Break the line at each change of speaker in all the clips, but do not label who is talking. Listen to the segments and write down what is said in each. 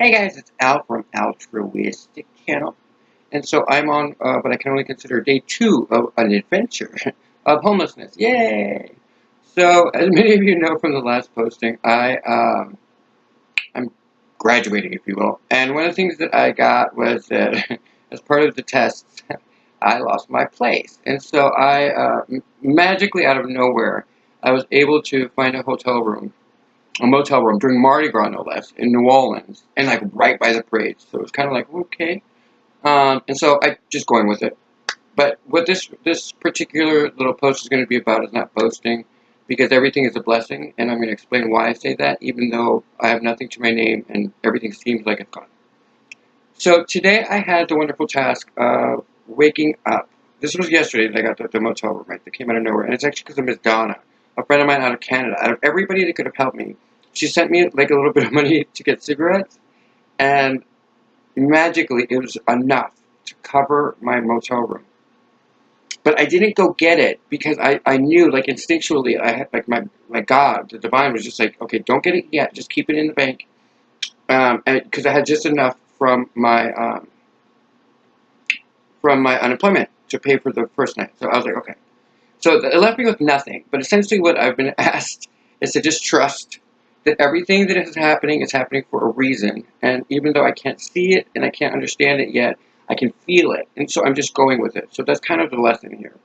Hey guys, it's Al from Altruistic Channel, and so I'm on what I can only consider day 2 of an adventure of homelessness. Yay! So, as many of you know from the last posting, I'm graduating, if you will, and one of the things that I got was that as part of the tests, I lost my place, and so magically out of nowhere, I was able to find a motel room during Mardi Gras, no less, in New Orleans, and like right by the parade. So it was kind of like okay, and so I just going with it. But what this particular little post is going to be about is not boasting, because everything is a blessing, and I'm going to explain why I say that, even though I have nothing to my name and everything seems like it's gone. So today I had the wonderful task of waking up. This was yesterday that I got the motel room, right? That came out of nowhere, and it's actually because of Miss Donna, a friend of mine out of Canada. Out of everybody that could have helped me, she sent me like a little bit of money to get cigarettes, and magically it was enough to cover my motel room. But I didn't go get it because I knew, like instinctually, I had like my God, the divine was just like, okay, don't get it yet, just keep it in the bank, and because I had just enough from my unemployment to pay for the first night. So I was like, okay. So it left me with nothing. But essentially, what I've been asked is to just trust that everything that is happening for a reason. And even though I can't see it and I can't understand it yet, I can feel it. And so I'm just going with it. So that's kind of the lesson here.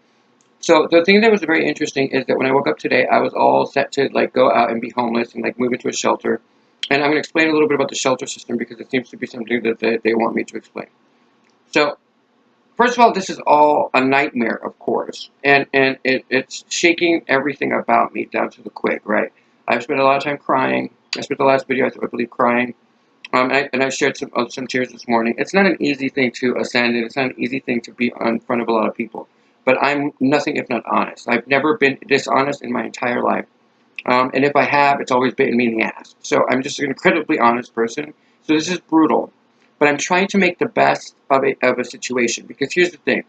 So the thing that was very interesting is that when I woke up today, I was all set to like go out and be homeless and like move into a shelter. And I'm going to explain a little bit about the shelter system because it seems to be something that they want me to explain. So first of all, this is all a nightmare, of course, and it's shaking everything about me down to the quick, right? I've spent a lot of time crying. I spent the last video, I believe, crying, and I shared some tears this morning. It's not an easy thing to ascend, and it's not an easy thing to be in front of a lot of people. But I'm nothing if not honest. I've never been dishonest in my entire life, and if I have, it's always bitten me in the ass. So I'm just an incredibly honest person. So this is brutal, but I'm trying to make the best of a situation because here's the thing: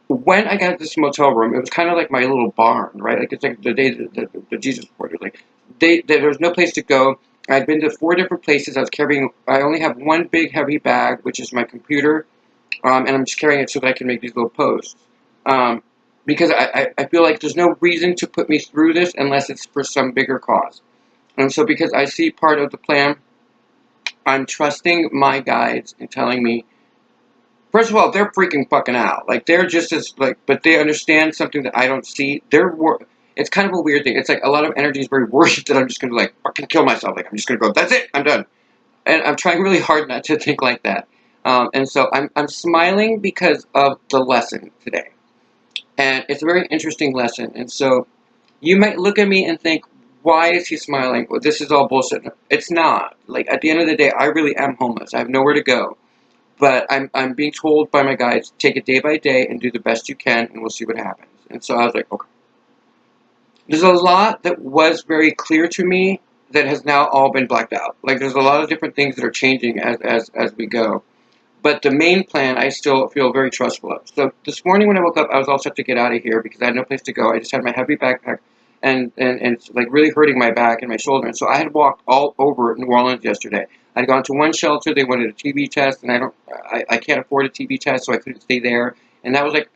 when I got this motel room, it was kind of like my little barn, right? Like it's like the day that Jesus reported. Like there was no place to go. I'd been to 4 different places. I only have one big heavy bag, which is my computer, and I'm just carrying it so that I can make these little posts. Um, because I feel like there's no reason to put me through this unless it's for some bigger cause. And so because I see part of the plan, I'm trusting my guides in telling me. First of all, they're freaking fucking out. Like they're just as like, but they understand something that I don't see. It's kind of a weird thing. It's like a lot of energy is very worried that I'm just gonna like fucking kill myself. Like I'm just gonna go. That's it. I'm done. And I'm trying really hard not to think like that. And so I'm smiling because of the lesson today, and it's a very interesting lesson. And so you might look at me and think, why is he smiling? Well, this is all bullshit. It's not. Like at the end of the day, I really am homeless. I have nowhere to go. But I'm being told by my guides, take it day by day and do the best you can, and we'll see what happens. And so I was like, okay. There's a lot that was very clear to me that has now all been blacked out. Like there's a lot of different things that are changing as we go. But the main plan, I still feel very trustful of. So this morning when I woke up, I was all set to get out of here because I had no place to go. I just had my heavy backpack and it's like really hurting my back and my shoulder. And so I had walked all over New Orleans yesterday. I'd gone to one shelter. They wanted a TB test, and I can't afford a TB test, so I couldn't stay there. And that was like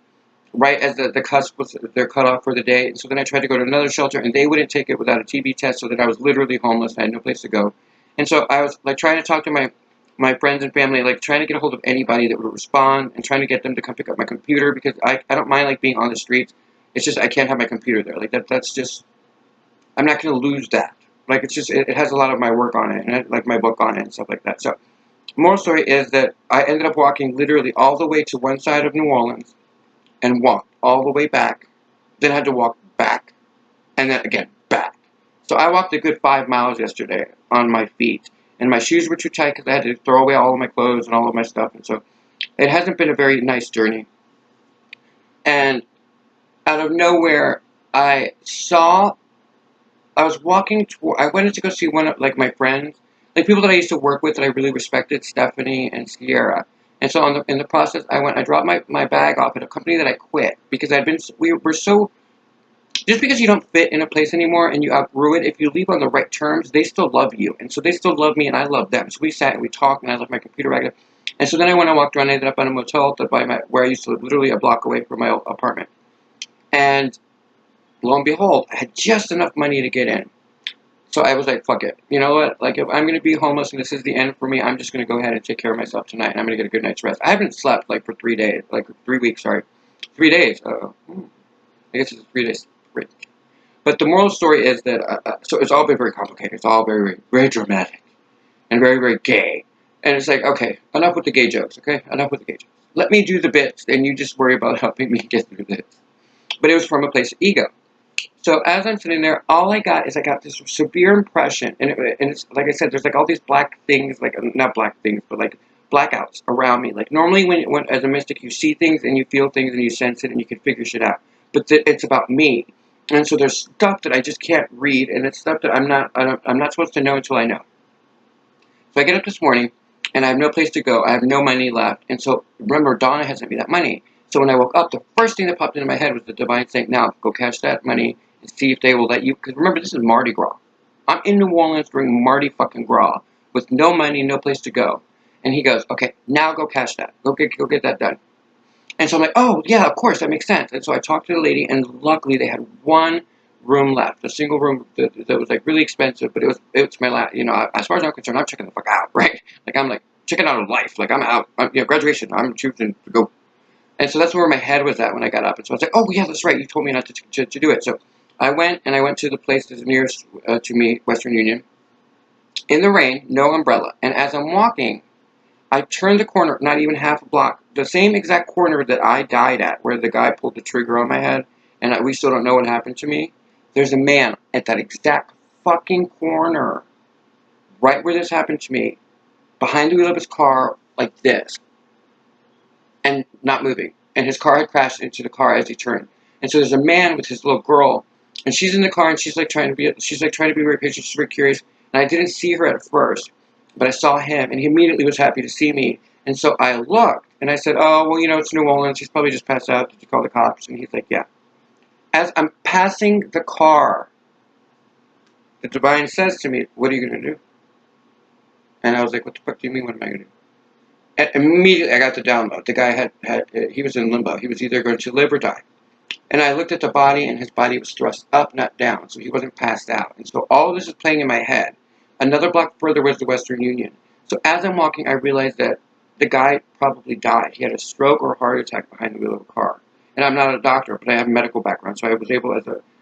right as the cusp was their cutoff for the day. And so then I tried to go to another shelter, and they wouldn't take it without a TB test, so that I was literally homeless. I had no place to go. And so I was like trying to talk to my friends and family, like trying to get a hold of anybody that would respond and trying to get them to come pick up my computer because I don't mind like being on the streets. It's just I can't have my computer there. Like that's just I'm not going to lose that. Like it's just it has a lot of my work on it and like my book on it and stuff like that. So moral story is that I ended up walking literally all the way to one side of New Orleans and walked all the way back. Then had to walk back and then again back. So I walked a good 5 miles yesterday on my feet, and my shoes were too tight because I had to throw away all of my clothes and all of my stuff, and so it hasn't been a very nice journey. And out of nowhere, I saw I was walking toward. I wanted to go see one of like my friends, like people that I used to work with that I really respected, Stephanie and Sierra. And so in the process, I dropped my bag off at a company that I quit because we were so Just because you don't fit in a place anymore and you outgrew it, if you leave on the right terms, they still love you. And so they still love me and I love them. So we sat and we talked and I left my computer back there. And so then I went and walked around and I ended up at a motel where I used to live, literally a block away from my old apartment. And lo and behold, I had just enough money to get in. So I was like, fuck it. You know what? Like, if I'm going to be homeless and this is the end for me, I'm just going to go ahead and take care of myself tonight. And I'm going to get a good night's rest. I haven't slept, like, for 3 days. Like, 3 weeks, sorry. 3 days. I guess it's 3 days. Right. But the moral story is that, so it's all been very complicated. It's all very, very dramatic. And very, very gay. And it's like, okay, enough with the gay jokes, okay? Enough with the gay jokes. Let me do the bits, and you just worry about helping me get through this. But it was from a place of ego. So as I'm sitting there, all I got is I got this severe impression, and it's like I said, there's like all these black things, like not black things, but like blackouts around me. Like normally, when as a mystic, you see things and you feel things and you sense it and you can figure shit out. But it's about me, and so there's stuff that I just can't read, and it's stuff that I'm not supposed to know until I know. So I get up this morning, and I have no place to go. I have no money left, and so remember, Donna has sent me that money. So when I woke up, the first thing that popped into my head was the divine saying, "Now go cash that money and see if they will let you." Because remember, this is Mardi Gras. I'm in New Orleans during Mardi fucking Gras with no money, no place to go. And he goes, "Okay, now go cash that. Go get that done." And so I'm like, "Oh yeah, of course, that makes sense." And so I talked to the lady, and luckily they had one room left, a single room that was like really expensive, but it was my last. You know, as far as I'm concerned, I'm checking the fuck out, right? Like I'm like checking out of life. Like I'm out. Graduation. I'm choosing to go. And so that's where my head was at when I got up. And so I was like, "Oh yeah, that's right. You told me not to do it." So I went to the place that's nearest to me, Western Union, in the rain, no umbrella. And as I'm walking, I turned the corner, not even half a block, the same exact corner that I died at, where the guy pulled the trigger on my head, and we still don't know what happened to me. There's a man at that exact fucking corner, right where this happened to me, behind the wheel of his car, like this, and not moving. And his car had crashed into the car as he turned. And so there's a man with his little girl, and she's in the car, and she's like trying to be very patient. She's very curious. And I didn't see her at first, but I saw him, and he immediately was happy to see me. And so I looked, and I said, "Oh, well, it's New Orleans. He's probably just passed out. Did you call the cops?" And he's like, "Yeah." As I'm passing the car, the divine says to me, "What are you going to do?" And I was like, "What the fuck do you mean, what am I going to do?" And immediately I got the download. The guy he was in limbo. He was either going to live or die. And I looked at the body, and his body was thrust up, not down, so he wasn't passed out. And so all of this is playing in my head. Another block further was the Western Union. So as I'm walking, I realized that the guy probably died. He had a stroke or a heart attack behind the wheel of a car. And I'm not a doctor, but I have a medical background, so I was able,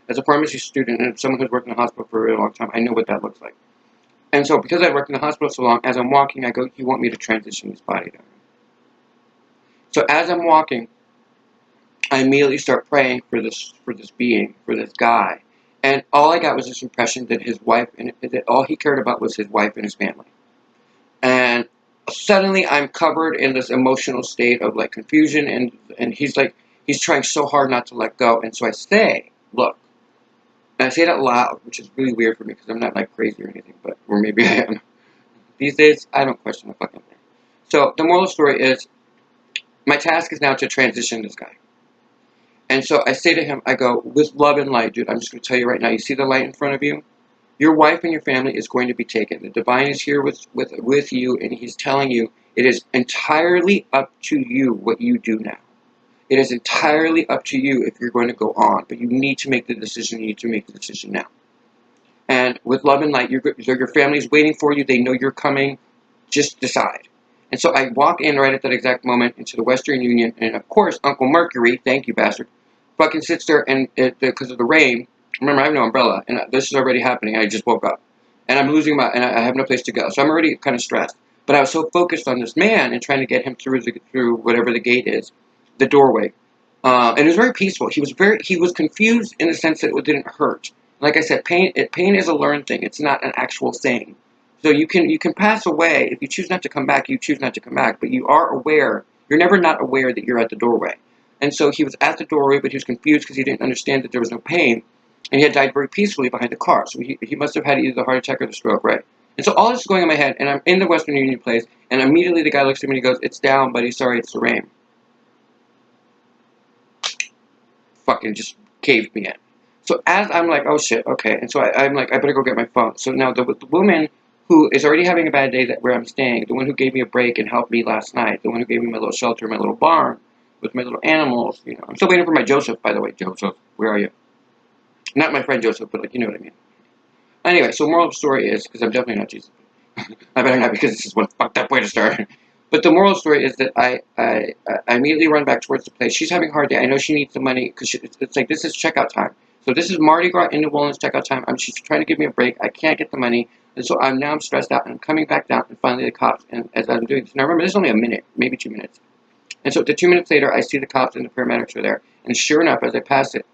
as a pharmacy student and someone who's worked in a hospital for a really long time, I know what that looks like. And so because I worked in the hospital so long, as I'm walking, I go, "You want me to transition his body down?" So as I'm walking, I immediately start praying for this being, for this guy. And all I got was this impression that his wife, and that all he cared about was his wife and his family. And suddenly I'm covered in this emotional state of like confusion, and he's trying so hard not to let go. And so I say, "Look," and I say it out loud, which is really weird for me because I'm not like crazy or anything, or maybe I am. These days, I don't question a fucking thing. So the moral of the story is, my task is now to transition this guy. And so I say to him, I go, "With love and light, dude, I'm just going to tell you right now, you see the light in front of you? Your wife and your family is going to be taken. The divine is here with you, and he's telling you it is entirely up to you what you do now. It is entirely up to you if you're going to go on, but you need to make the decision. You need to make the decision now. And with love and light, your family is waiting for you. They know you're coming. Just decide." And so I walk in right at that exact moment into the Western Union, and of course, Uncle Mercury, thank you, bastard, fucking sits there, and because of the rain, remember, I have no umbrella, and this is already happening. I just woke up, and and I have no place to go, so I'm already kind of stressed. But I was so focused on this man and trying to get him through whatever the gate is, the doorway, and it was very peaceful. He was confused in the sense that it didn't hurt. Like I said, pain is a learned thing. It's not an actual thing. So you can pass away if you choose not to come back. You choose not to come back, but you are aware. You're never not aware that you're at the doorway. And so he was at the doorway, but he was confused because he didn't understand that there was no pain, and he had died very peacefully behind the car. So he must have had either the heart attack or the stroke, right? And so all this is going in my head, and I'm in the Western Union place, and immediately the guy looks at me and he goes, "It's down, buddy. Sorry, it's the rain." Fucking just caved me in. So as I'm like, oh shit, okay. And so I'm like, I better go get my phone. So now the woman who is already having a bad day where I'm staying, the one who gave me a break and helped me last night, the one who gave me my little shelter, my little barn with my little animals, I'm still waiting for my Joseph, by the way. Joseph, where are you? Not my friend Joseph, but like, you know what I mean. Anyway, so moral of the story is, because I'm definitely not Jesus. I better not, because this is one fucked up way to start. But the moral story is that I immediately run back towards the place. She's having a hard day. I know she needs the money because it's like this is checkout time. So this is Mardi Gras in New Orleans checkout time. She's trying to give me a break. I can't get the money, and so I'm stressed out. And I'm coming back down, and finally the cops. And as I'm doing this, now remember, this is only a minute, maybe 2 minutes. And so the 2 minutes later, I see the cops and the paramedics are there. And sure enough, as I pass it,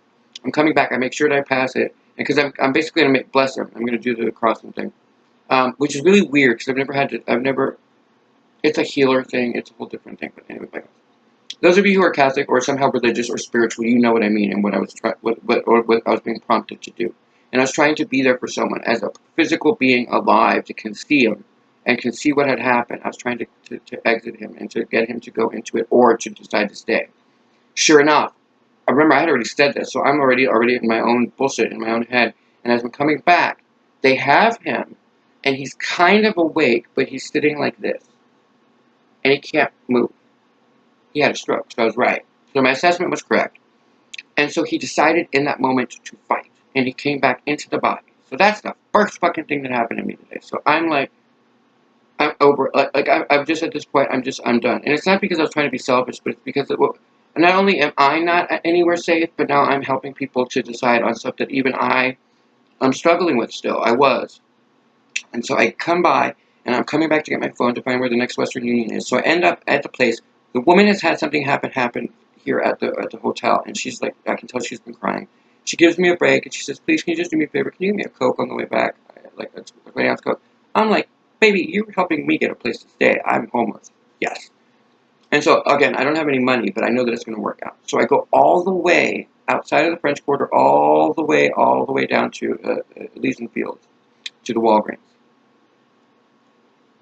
I'm coming back. I make sure that I pass it, and because I'm basically gonna bless them. I'm gonna do the crossing thing, which is really weird because I've never. It's a healer thing. It's a whole different thing. But anyway, those of you who are Catholic or somehow religious or spiritual, you know what I mean and what I was what I was being prompted to do. And I was trying to be there for someone as a physical being alive to can see him and can see what had happened. I was trying to exit him and to get him to go into it or to decide to stay. Sure enough, I remember I had already said this, so I'm already in my own bullshit in my own head. And as I'm coming back, they have him, and he's kind of awake, but he's sitting like this, and he can't move. He had a stroke, so I was right. So my assessment was correct. And so he decided in that moment to fight. And he came back into the body. So that's the first fucking thing that happened to me today. So I'm like, I'm over. I'm just at this point, I'm done. And it's not because I was trying to be selfish, but it's because not only am I not anywhere safe, but now I'm helping people to decide on stuff that even I'm struggling with still. I was. And so I come by, and I'm coming back to get my phone to find where the next Western Union is. So I end up at the place. The woman has had something happen here at the hotel, and she's like, I can tell she's been crying. She gives me a break, and she says, please, can you just do me a favor? Can you give me a Coke on the way back? Like a 20-ounce Coke. I'm like, baby, you're helping me get a place to stay. I'm homeless. Yes. And so, again, I don't have any money, but I know that it's going to work out. So I go all the way outside of the French Quarter, all the way down to Elysian Fields, to the Walgreens.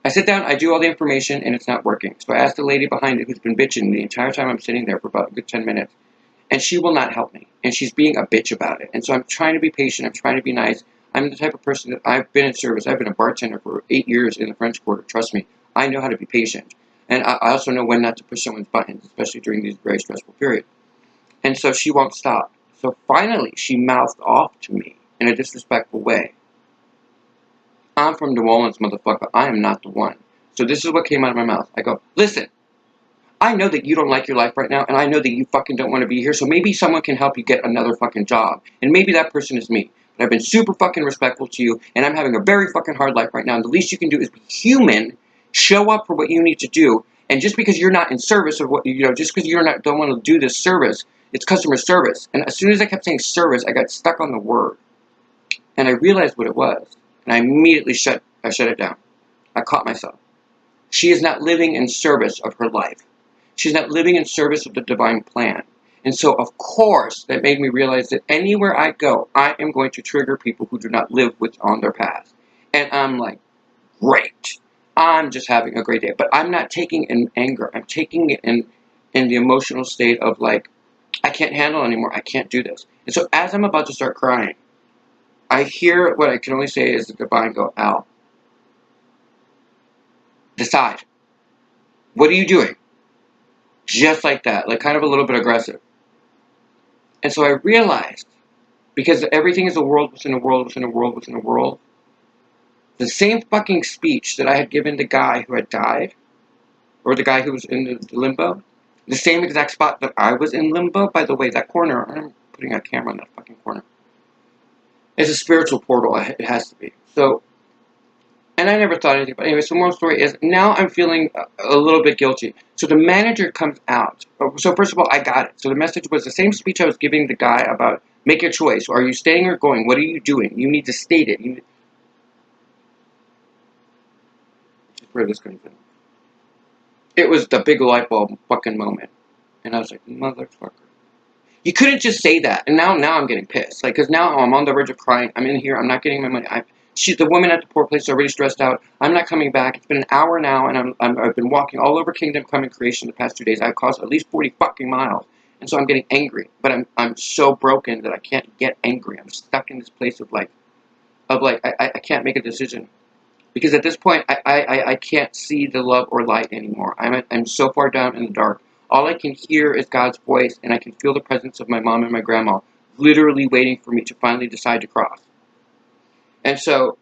I sit down, I do all the information, and it's not working. So I ask the lady behind it who's been bitching the entire time I'm sitting there for about a good 10 minutes, and she will not help me. And she's being a bitch about it. And so I'm trying to be patient, I'm trying to be nice. I'm the type of person that I've been in service. I've been a bartender for 8 years in the French Quarter. Trust me, I know how to be patient. And I also know when not to push someone's buttons, especially during these very stressful periods. And so she won't stop. So finally, she mouthed off to me in a disrespectful way. I'm from New Orleans, motherfucker. I am not the one. So this is what came out of my mouth. I go, listen, I know that you don't like your life right now, and I know that you fucking don't want to be here, so maybe someone can help you get another fucking job. And maybe that person is me. But I've been super fucking respectful to you, and I'm having a very fucking hard life right now, and the least you can do is be human, show up for what you need to do, and just because you're not in service of what, just because don't want to do this service, it's customer service. And as soon as I kept saying service, I got stuck on the word. And I realized what it was. And I immediately shut it down. I caught myself. She is not living in service of her life. She's not living in service of the divine plan. And so, of course, that made me realize that anywhere I go, I am going to trigger people who do not live on their path. And I'm like, great. I'm just having a great day. But I'm not taking it in anger. I'm taking it in the emotional state of like, I can't handle anymore. I can't do this. And so as I'm about to start crying, I hear what I can only say is the divine go, Al, decide. What are you doing? Just like that, like kind of a little bit aggressive. And so I realized, because everything is a world within a world within a world within a world, the same fucking speech that I had given the guy who had died, or the guy who was in the limbo, the same exact spot that I was in limbo, by the way, that corner, I'm putting a camera on that fucking corner, it's a spiritual portal, it has to be. So, and I never thought anything. But anyway, so moral story is, now I'm feeling a little bit guilty. So the manager comes out. So first of all, I got it. So the message was the same speech I was giving the guy about, make a choice. Are you staying or going? What are you doing? You need to state it. Where this comes in. It was the big light bulb fucking moment. And I was like, motherfucker. You couldn't just say that. And now I'm getting pissed. Like, because now I'm on the verge of crying. I'm in here. I'm not getting my money. The woman at the poor place is already stressed out. I'm not coming back. It's been an hour now, and I've been walking all over Kingdom Come and Creation the past 2 days. I've caused at least 40 fucking miles. And so I'm getting angry, but I'm so broken that I can't get angry. I'm stuck in this place of I can't make a decision. Because at this point, I can't see the love or light anymore. I'm so far down in the dark. All I can hear is God's voice, and I can feel the presence of my mom and my grandma literally waiting for me to finally decide to cross. And so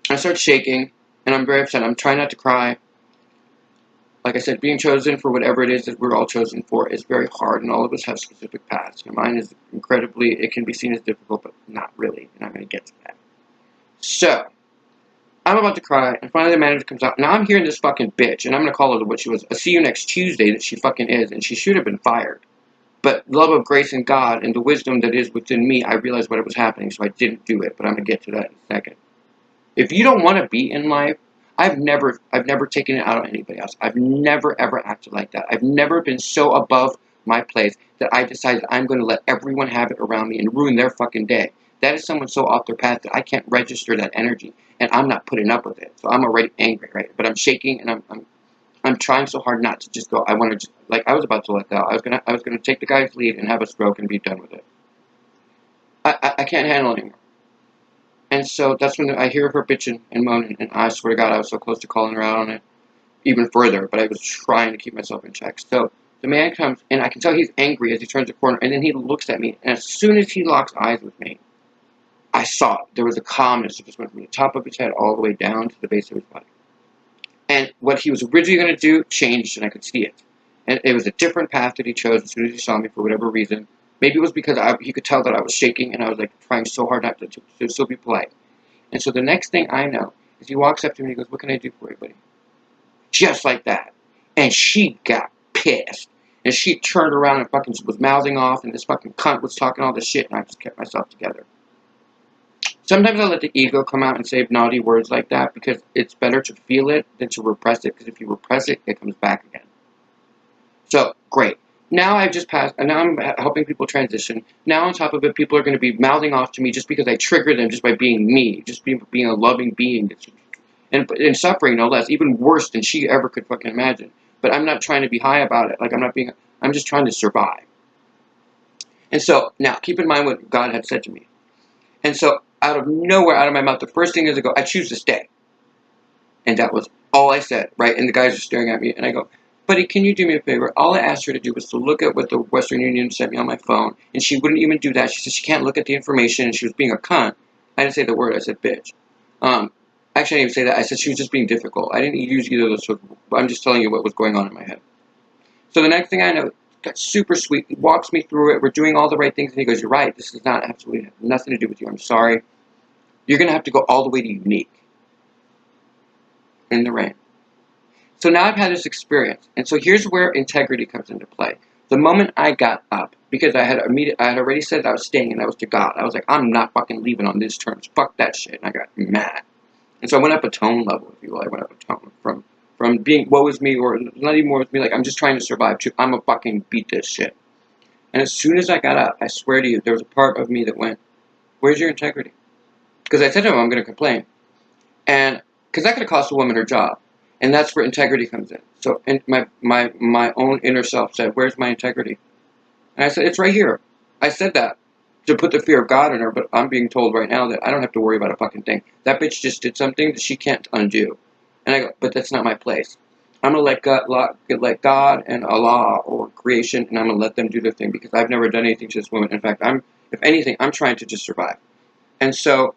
I start shaking, and I'm very upset. I'm trying not to cry. Like I said, being chosen for whatever it is that we're all chosen for is very hard, and all of us have specific paths. And mine is incredibly, it can be seen as difficult, but not really, and I'm going to get to that. So, I'm about to cry, and finally the manager comes out. Now I'm hearing this fucking bitch, and I'm gonna call her what she was. A see you next Tuesday that she fucking is, and she should have been fired. But love of grace and God and the wisdom that is within me, I realized what was happening, so I didn't do it. But I'm gonna get to that in a second. If you don't want to be in life, I've never taken it out on anybody else. I've never ever acted like that. I've never been so above my place that I decided I'm going to let everyone have it around me and ruin their fucking day. That is someone so off their path that I can't register that energy, and I'm not putting up with it. So I'm already angry, right? But I'm shaking, and I'm trying so hard not to just go. I want to just, like, I was about to let go. I was gonna take the guy's lead and have a stroke and be done with it. I can't handle it anymore. And so that's when I hear her bitching and moaning, and I swear to God, I was so close to calling her out on it even further, but I was trying to keep myself in check. So the man comes, and I can tell he's angry as he turns the corner, and then he looks at me, and as soon as he locks eyes with me, I saw it. There was a calmness that just went from the top of his head all the way down to the base of his body. And what he was originally going to do changed, and I could see it. And it was a different path that he chose as soon as he saw me for whatever reason. Maybe it was because he could tell that I was shaking, and I was like trying so hard not to still be polite. And so the next thing I know is he walks up to me and he goes, "What can I do for you, buddy?" Just like that. And she got pissed. And she turned around and fucking was mouthing off, and this fucking cunt was talking all this shit, and I just kept myself together. Sometimes I let the ego come out and say naughty words like that because it's better to feel it than to repress it, because if you repress it, it comes back again. So, great. Now I've just passed, and now I'm helping people transition. Now on top of it, people are going to be mouthing off to me just because I trigger them just by being me, just being a loving being, and suffering no less, even worse than she ever could fucking imagine. But I'm not trying to be high about it. Like, I'm just trying to survive. And so, now, keep in mind what God had said to me. And so, out of nowhere, out of my mouth, the first thing is I go, "I choose to stay." And that was all I said, right? And the guys are staring at me, and I go, "Buddy, can you do me a favor?" All I asked her to do was to look at what the Western Union sent me on my phone, and she wouldn't even do that. She said she can't look at the information, and she was being a cunt. I didn't say the word, I said bitch. Actually, I didn't even say that. I said she was just being difficult. I didn't use either of those. I'm just telling you what was going on in my head. So the next thing I know, got super sweet. He walks me through it. We're doing all the right things, and he goes, "You're right. This is not absolutely nothing to do with you. I'm sorry. You're going to have to go all the way to Unique in the rain." So now I've had this experience, and so here's where integrity comes into play. The moment I got up, because I had already said that I was staying, and that was to God. I was like, "I'm not fucking leaving on these terms. Fuck that shit." And I got mad, and so I went up a tone level, if you will. I went up a tone from being woe is me, or not even woe is me. Like, I'm just trying to survive. To I'm a fucking beat this shit. And as soon as I got up, I swear to you, there was a part of me that went, "Where's your integrity?" Because I said to him, "I'm going to complain," and because that could have cost a woman her job. And that's where integrity comes in. So and my own inner self said, "Where's my integrity?" And I said, "It's right here." I said that to put the fear of God in her, but I'm being told right now that I don't have to worry about a fucking thing. That bitch just did something that she can't undo. And I go, "But that's not my place. I'm going to let God and Allah or creation, and I'm going to let them do their thing, because I've never done anything to this woman. In fact, if anything, I'm trying to just survive." And so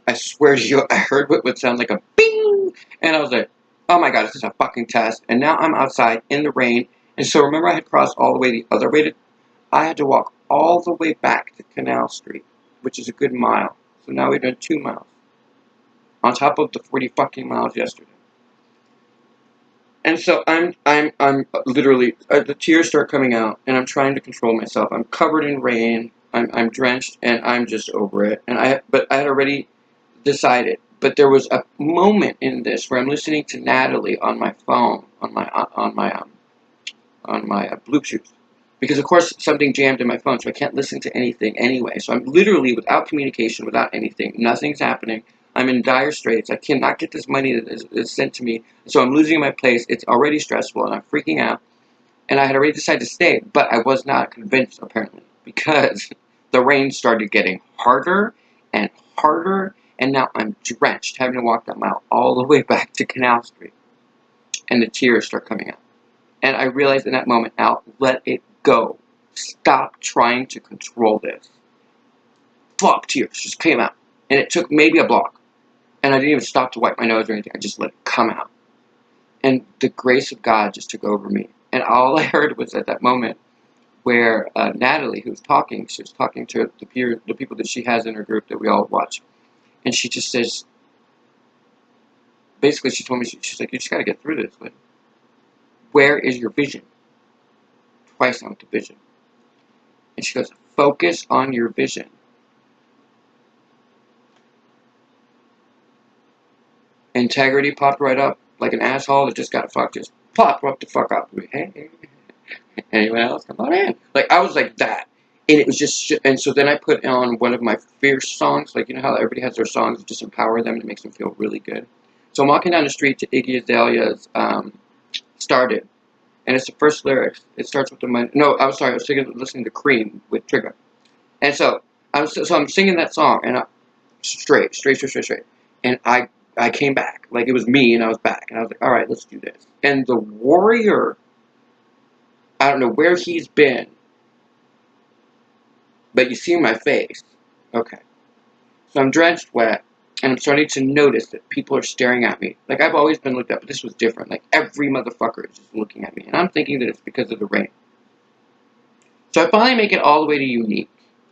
I swear to you, I heard what would sound like a bing, and I was like, "Oh my God, this is a fucking test." And now I'm outside in the rain. And so remember, I had crossed all the way the other way. I had to walk all the way back to Canal Street, which is a good mile. So now we've done 2 miles on top of the 40 fucking miles yesterday. And so I'm literally, the tears start coming out, and I'm trying to control myself. I'm covered in rain. I'm drenched, and I'm just over it. But I had already decided. But there was a moment in this where I'm listening to Natalie on my phone, on my Bluetooth, because of course something jammed in my phone, so I can't listen to anything anyway. So I'm literally without communication, without anything. Nothing's happening. I'm in dire straits. I cannot get this money that is sent to me, so I'm losing my place. It's already stressful, and I'm freaking out. And I had already decided to stay, but I was not convinced, apparently, because the rain started getting harder and harder, and now I'm drenched, having to walk that mile all the way back to Canal Street. And the tears start coming out. And I realized in that moment, Al, let it go. Stop trying to control this. Fuck, tears just came out. And it took maybe a block. And I didn't even stop to wipe my nose or anything. I just let it come out. And the grace of God just took over me. And all I heard was at that moment where Natalie, who was talking, she was talking to the people that she has in her group that we all watch. And she just says, basically she told me, she's like, you just got to get through this. But where is your vision? Twice I went to vision. And she goes, focus on your vision. Integrity popped right up like an asshole that just got fucked. Just popped right the fuck up. Hey, anyone else? Come on in. Like, I was like that. And it was just, and so then I put on one of my fierce songs. Like, you know how everybody has their songs that just empower them and it makes them feel really good. So I'm walking down the street to Iggy Azalea's Started. And it's the first lyrics. It starts with the, no, I'm sorry, I was listening to Cream with Trigger. And so I'm singing that song, and straight. And I came back. Like, it was me, and I was back. And I was like, all right, let's do this. And the warrior, I don't know where he's been, but you see my face. Okay. So I'm drenched wet, and I'm starting to notice that people are staring at me. Like, I've always been looked at, but this was different. Like, every motherfucker is just looking at me. And I'm thinking that it's because of the rain. So I finally make it all the way to Unique.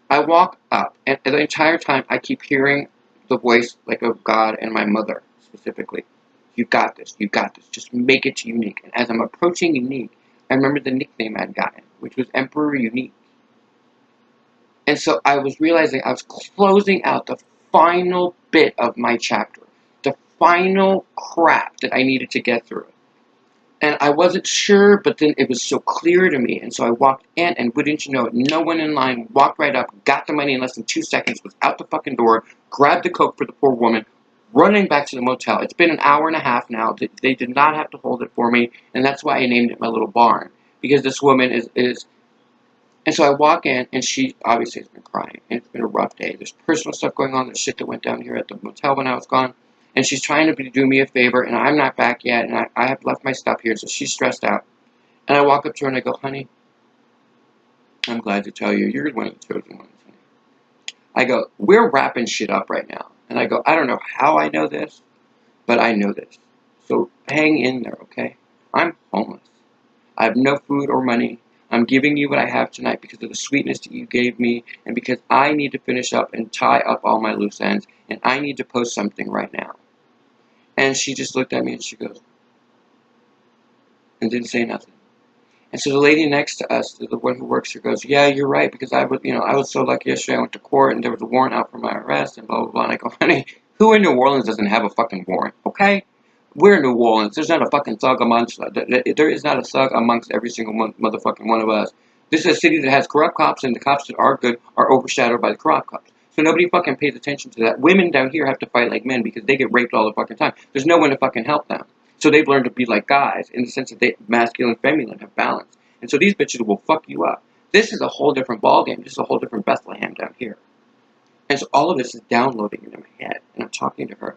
I walk up, and the entire time I keep hearing the voice, like, of God and my mother, specifically. You got this, just make it to Unique. And as I'm approaching Unique, I remember the nickname I'd gotten, which was Emperor Unique. And so I was realizing I was closing out the final bit of my chapter, the final crap that I needed to get through. And I wasn't sure, but then it was so clear to me. And so I walked in, and wouldn't you know it, no one in line, walked right up, got the money in less than 2 seconds, was out the fucking door, grabbed the Coke for the poor woman, running back to the motel. It's been an hour and a half now. They did not have to hold it for me, and that's why I named it my little barn. Because this woman is. And so I walk in, and she obviously has been crying. And it's been a rough day. There's personal stuff going on. There's shit that went down here at the motel when I was gone. And she's trying to do me a favor, and I'm not back yet, and I have left my stuff here, so she's stressed out. And I walk up to her, and I go, honey, I'm glad to tell you, you're one of the chosen ones, honey. I go, we're wrapping shit up right now. And I go, I don't know how I know this, but I know this. So hang in there, okay? I'm homeless. I have no food or money. I'm giving you what I have tonight because of the sweetness that you gave me, and because I need to finish up and tie up all my loose ends, and I need to post something right now. And she just looked at me and she goes, and didn't say nothing. And so the lady next to us, the one who works here, goes, yeah, you're right, because I was so lucky yesterday. I went to court and there was a warrant out for my arrest and blah, blah, blah. And I go, honey, who in New Orleans doesn't have a fucking warrant, okay? We're in New Orleans. There's not a fucking thug amongst, there is not a thug amongst every single motherfucking one of us. This is a city that has corrupt cops, and the cops that are good are overshadowed by the corrupt cops. So nobody fucking pays attention to that. Women down here have to fight like men because they get raped all the fucking time. There's no one to fucking help them. So they've learned to be like guys in the sense that they masculine and feminine have balance. And so these bitches will fuck you up. This is a whole different ballgame. This is a whole different Bethlehem down here. And so all of this is downloading into my head. And I'm talking to her.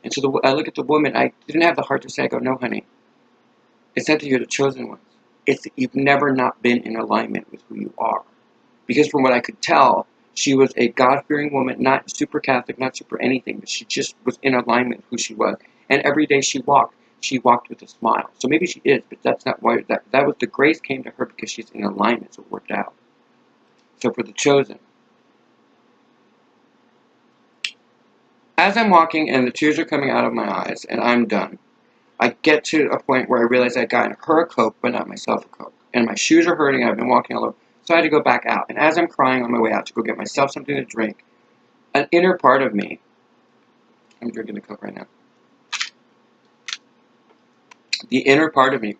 And so I look at the woman. I didn't have the heart to say, I go, no, honey. It's not that you're the chosen ones. It's that you've never not been in alignment with who you are. Because from what I could tell, she was a God-fearing woman, not super Catholic, not super anything, but she just was in alignment with who she was. And every day she walked with a smile. So maybe she is, but that's not why, that was the grace came to her because she's in alignment, so it worked out. So for the chosen. As I'm walking and the tears are coming out of my eyes and I'm done, I get to a point where I realize I'd gotten her a Coke, but not myself a Coke. And my shoes are hurting, and I've been walking all over. So I had to go back out. And as I'm crying on my way out to go get myself something to drink, an inner part of me, I'm drinking the Coke right now, the inner part of me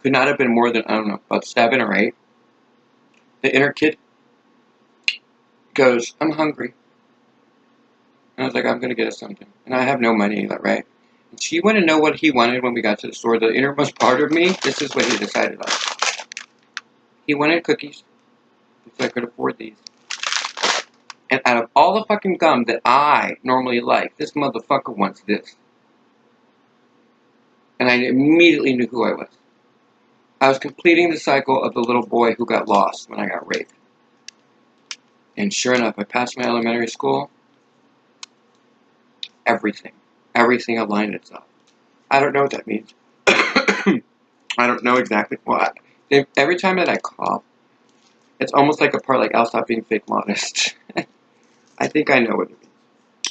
could not have been more than, I don't know, about 7 or 8. The inner kid goes, I'm hungry. And I was like, I'm going to get us something. And I have no money, right? And she wanted to know what he wanted when we got to the store. The innermost part of me, this is what he decided on. He wanted cookies, so I could afford these. And out of all the fucking gum that I normally like, this motherfucker wants this. And I immediately knew who I was. I was completing the cycle of the little boy who got lost when I got raped. And sure enough, I passed my elementary school. Everything aligned itself. I don't know what that means. I don't know exactly what. Every time that I cough, it's almost like a part like, I'll stop being fake modest. I think I know what it means.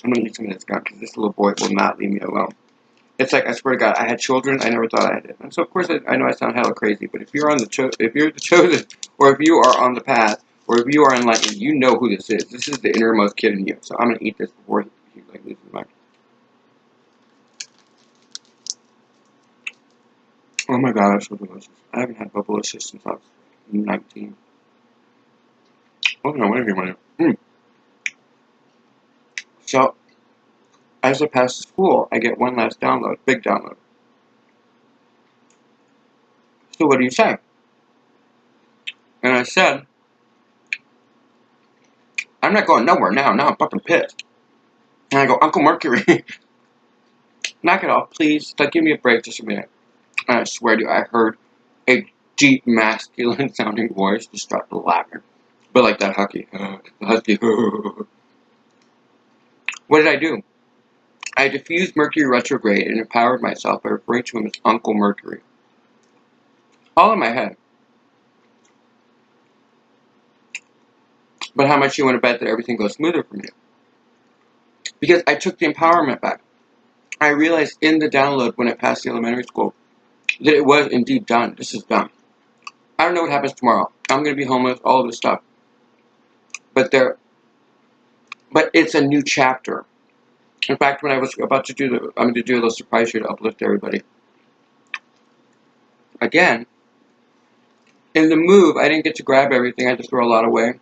I'm going to eat some of this gum because this little boy will not leave me alone. It's like, I swear to God, I had children, I never thought I had it. And so, of course, I know I sound hella crazy, but if you're if you're the chosen, or if you are on the path, or if you are enlightened, you know who this is. This is the innermost kid in you. So I'm going to eat this before he like, loses his mind. Oh my God, that's so delicious. I haven't had Bubblicious since I was 19. Oh no, wait a minute. So, as I pass school, I get one last download, big download. So what do you say? And I said, I'm not going nowhere now. Now I'm fucking pissed. And I go, Uncle Mercury, knock it off, please. Like, give me a break just a minute. And I swear to you, I heard a deep, masculine sounding voice just start laughing. But like that husky. What did I do? I diffused Mercury retrograde and empowered myself by referring to him as Uncle Mercury. All in my head. But how much you want to bet that everything goes smoother for me? Because I took the empowerment back. I realized in the download when I passed the elementary school that it was indeed done. This is done. I don't know what happens tomorrow. I'm going to be homeless, all of this stuff. But it's a new chapter. In fact, when I was about to do I'm going to do a little surprise here to uplift everybody. Again, in the move, I didn't get to grab everything. I had to throw a lot away.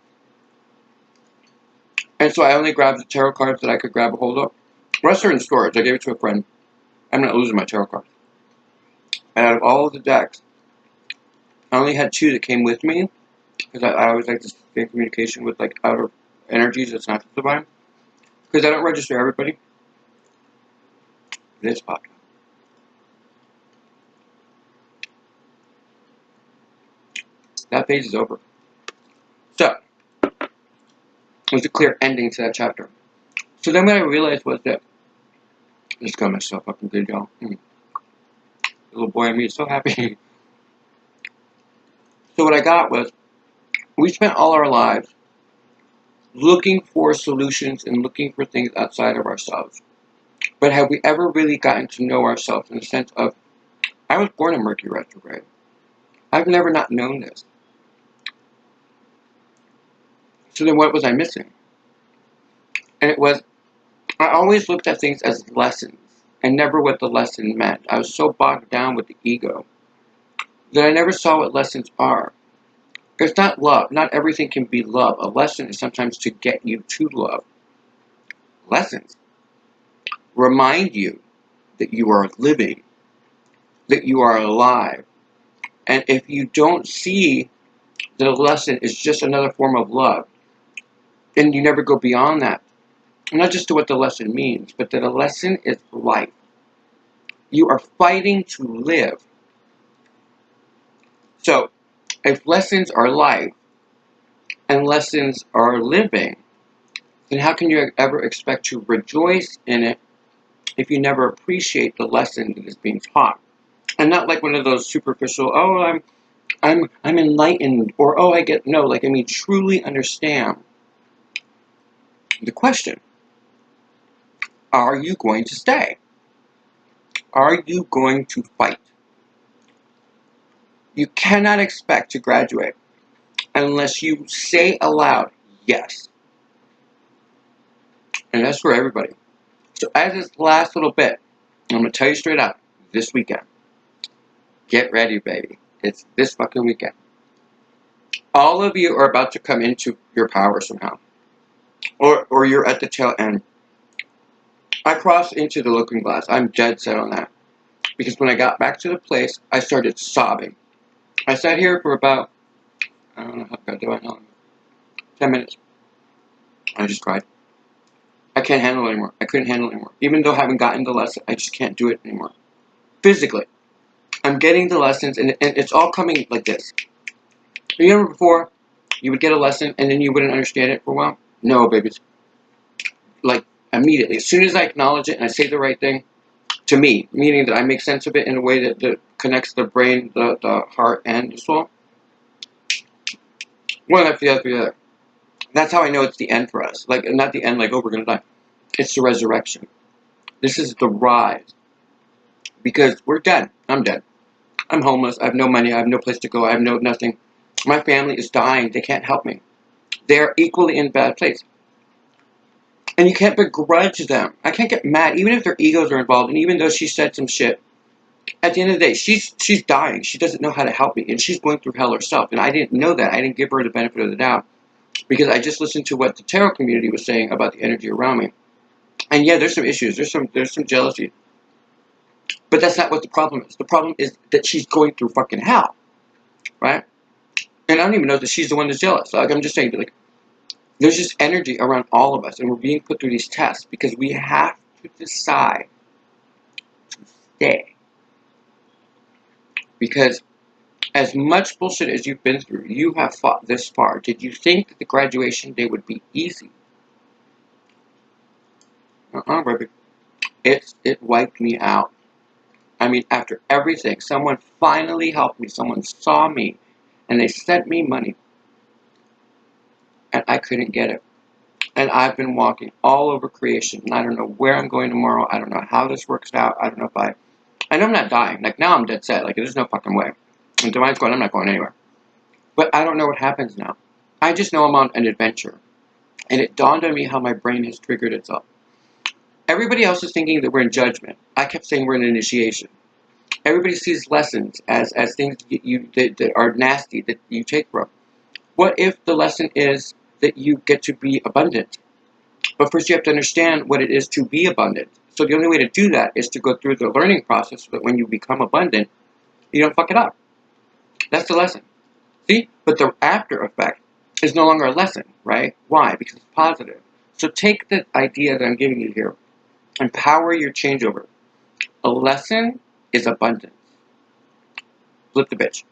And so I only grabbed the tarot cards that I could grab a hold of. The rest are in storage. I gave it to a friend. I'm not losing my tarot cards. And out of all of the decks, I only had 2 that came with me. Because I always like to stay in communication with like outer energies that's not divine. Because I don't register everybody. This podcast. That phase is over. So, it was a clear ending to that chapter. So then what I realized was that this gum is so fucking good, y'all. The little boy in me is so happy. So what I got was, we spent all our lives looking for solutions and looking for things outside of ourselves. But have we ever really gotten to know ourselves in the sense of, I was born in Mercury retrograde. I've never not known this. So then what was I missing? And it was, I always looked at things as lessons and never what the lesson meant. I was so bogged down with the ego that I never saw what lessons are. It's not love. Not everything can be love. A lesson is sometimes to get you to love. Lessons remind you that you are living, that you are alive. And if you don't see that a lesson is just another form of love, then you never go beyond that. Not just to what the lesson means, but that a lesson is life. You are fighting to live. So, if lessons are life, and lessons are living, then how can you ever expect to rejoice in it if you never appreciate the lesson that is being taught? And not like one of those superficial, oh, I'm enlightened, or oh, I get, no, like, I mean, truly understand the question. Are you going to stay? Are you going to fight? You cannot expect to graduate unless you say aloud, yes. And that's for everybody. So as this last little bit, I'm going to tell you straight out, this weekend. Get ready, baby. It's this fucking weekend. All of you are about to come into your power somehow. Or you're at the tail end. I crossed into the looking glass. I'm dead set on that. Because when I got back to the place, I started sobbing. I sat here for about I don't know how to do it now. 10 minutes. I just cried. I can't handle it anymore. I couldn't handle it anymore. Even though I haven't gotten the lesson, I just can't do it anymore. Physically. I'm getting the lessons, and it's all coming like this. You remember before, you would get a lesson, and then you wouldn't understand it for a while? No, babies. Like, immediately. As soon as I acknowledge it and I say the right thing, to me, meaning that I make sense of it in a way that connects the brain, the heart, and the soul, one after the other, the other. That's how I know it's the end for us. Like, not the end, like, oh, we're going to die. It's the resurrection. This is the rise. Because we're dead. I'm dead. I'm homeless. I have no money. I have no place to go. I have nothing. My family is dying. They can't help me. They're equally in a bad place. And you can't begrudge them. I can't get mad, even if their egos are involved, and even though she said some shit. At the end of the day, she's dying. She doesn't know how to help me, and she's going through hell herself. And I didn't know that. I didn't give her the benefit of the doubt because I just listened to what the tarot community was saying about the energy around me. And yeah, there's some issues. There's some jealousy. But that's not what the problem is. The problem is that she's going through fucking hell, right? And I don't even know that she's the one that's jealous. Like, I'm just saying, like, there's just energy around all of us, and we're being put through these tests because we have to decide to stay. Because as much bullshit as you've been through, you have fought this far. Did you think that the graduation day would be easy? Baby. It wiped me out. I mean, after everything, someone finally helped me. Someone saw me, and they sent me money, and I couldn't get it. And I've been walking all over creation, and I don't know where I'm going tomorrow. I don't know how this works out. I don't know if I know I'm not dying. Like, now I'm dead set. Like, there's no fucking way. And Divine's going, I'm not going anywhere. But I don't know what happens now. I just know I'm on an adventure. And it dawned on me how my brain has triggered itself. Everybody else is thinking that we're in judgment. I kept saying we're in initiation. Everybody sees lessons as things that are nasty that you take from. What if the lesson is that you get to be abundant? But first you have to understand what it is to be abundant. So the only way to do that is to go through the learning process so that when you become abundant, you don't fuck it up. That's the lesson. See? But the after effect is no longer a lesson, right? Why? Because it's positive. So take the idea that I'm giving you here. Empower your changeover. A lesson is abundance. Flip the bitch.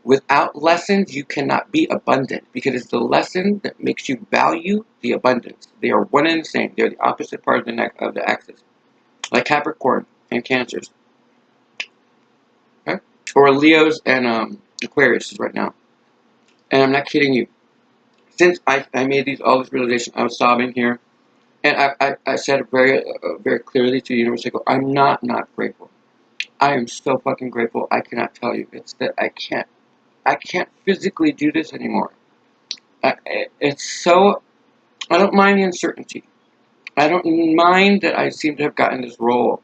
Without lessons, you cannot be abundant because it's the lesson that makes you value the abundance. They are one and the same. They're the opposite part of the axis, like Capricorn and Cancers, okay? Or Leos and Aquarius right now. And I'm not kidding you. Since I made all this realization, I was sobbing here, and I said it very clearly to the universe. I go, I'm not grateful. I am so fucking grateful. I cannot tell you. It's that I can't physically do this anymore. It's so, I don't mind the uncertainty. I don't mind that I seem to have gotten this role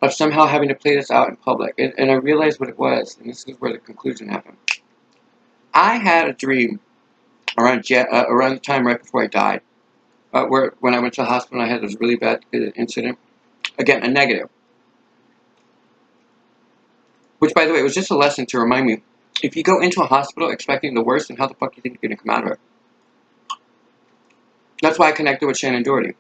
of somehow having to play this out in public. And I realized what it was, and this is where the conclusion happened. I had a dream around the time right before I died, where when I went to the hospital, I had this really bad incident. Again, a negative. Which, by the way, it was just a lesson to remind me, if you go into a hospital expecting the worst, then how the fuck do you think you're going to come out of it? That's why I connected with Shannon Doherty.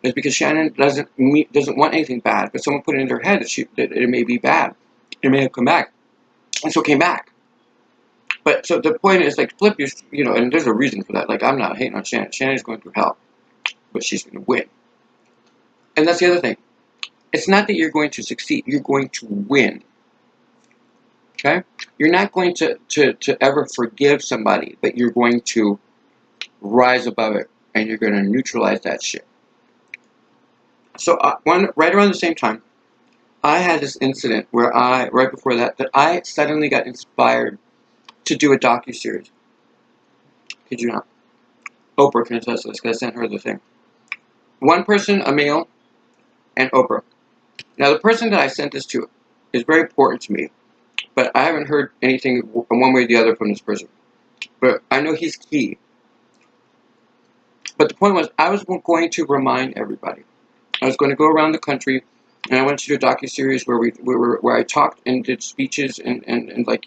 It's because Shannon doesn't want anything bad, but someone put it in their head that it may be bad. It may have come back. And so it came back. But so the point is, like, flip your, and there's a reason for that. Like, I'm not hating on Shannon. Shannon's going through hell. But she's going to win. And that's the other thing. It's not that you're going to succeed. You're going to win. Okay? You're not going to ever forgive somebody, but you're going to rise above it. And you're going to neutralize that shit. So right around the same time, I had this incident where right before that I suddenly got inspired to do a docuseries. Could you not? Oprah can attest to this because I sent her the thing. One person, a male, and Oprah. Now the person that I sent this to is very important to me, but I haven't heard anything one way or the other from this person. But I know he's key. But the point was, I was going to remind everybody. I was going to go around the country, and I went to do a docuseries where I talked and did speeches and like,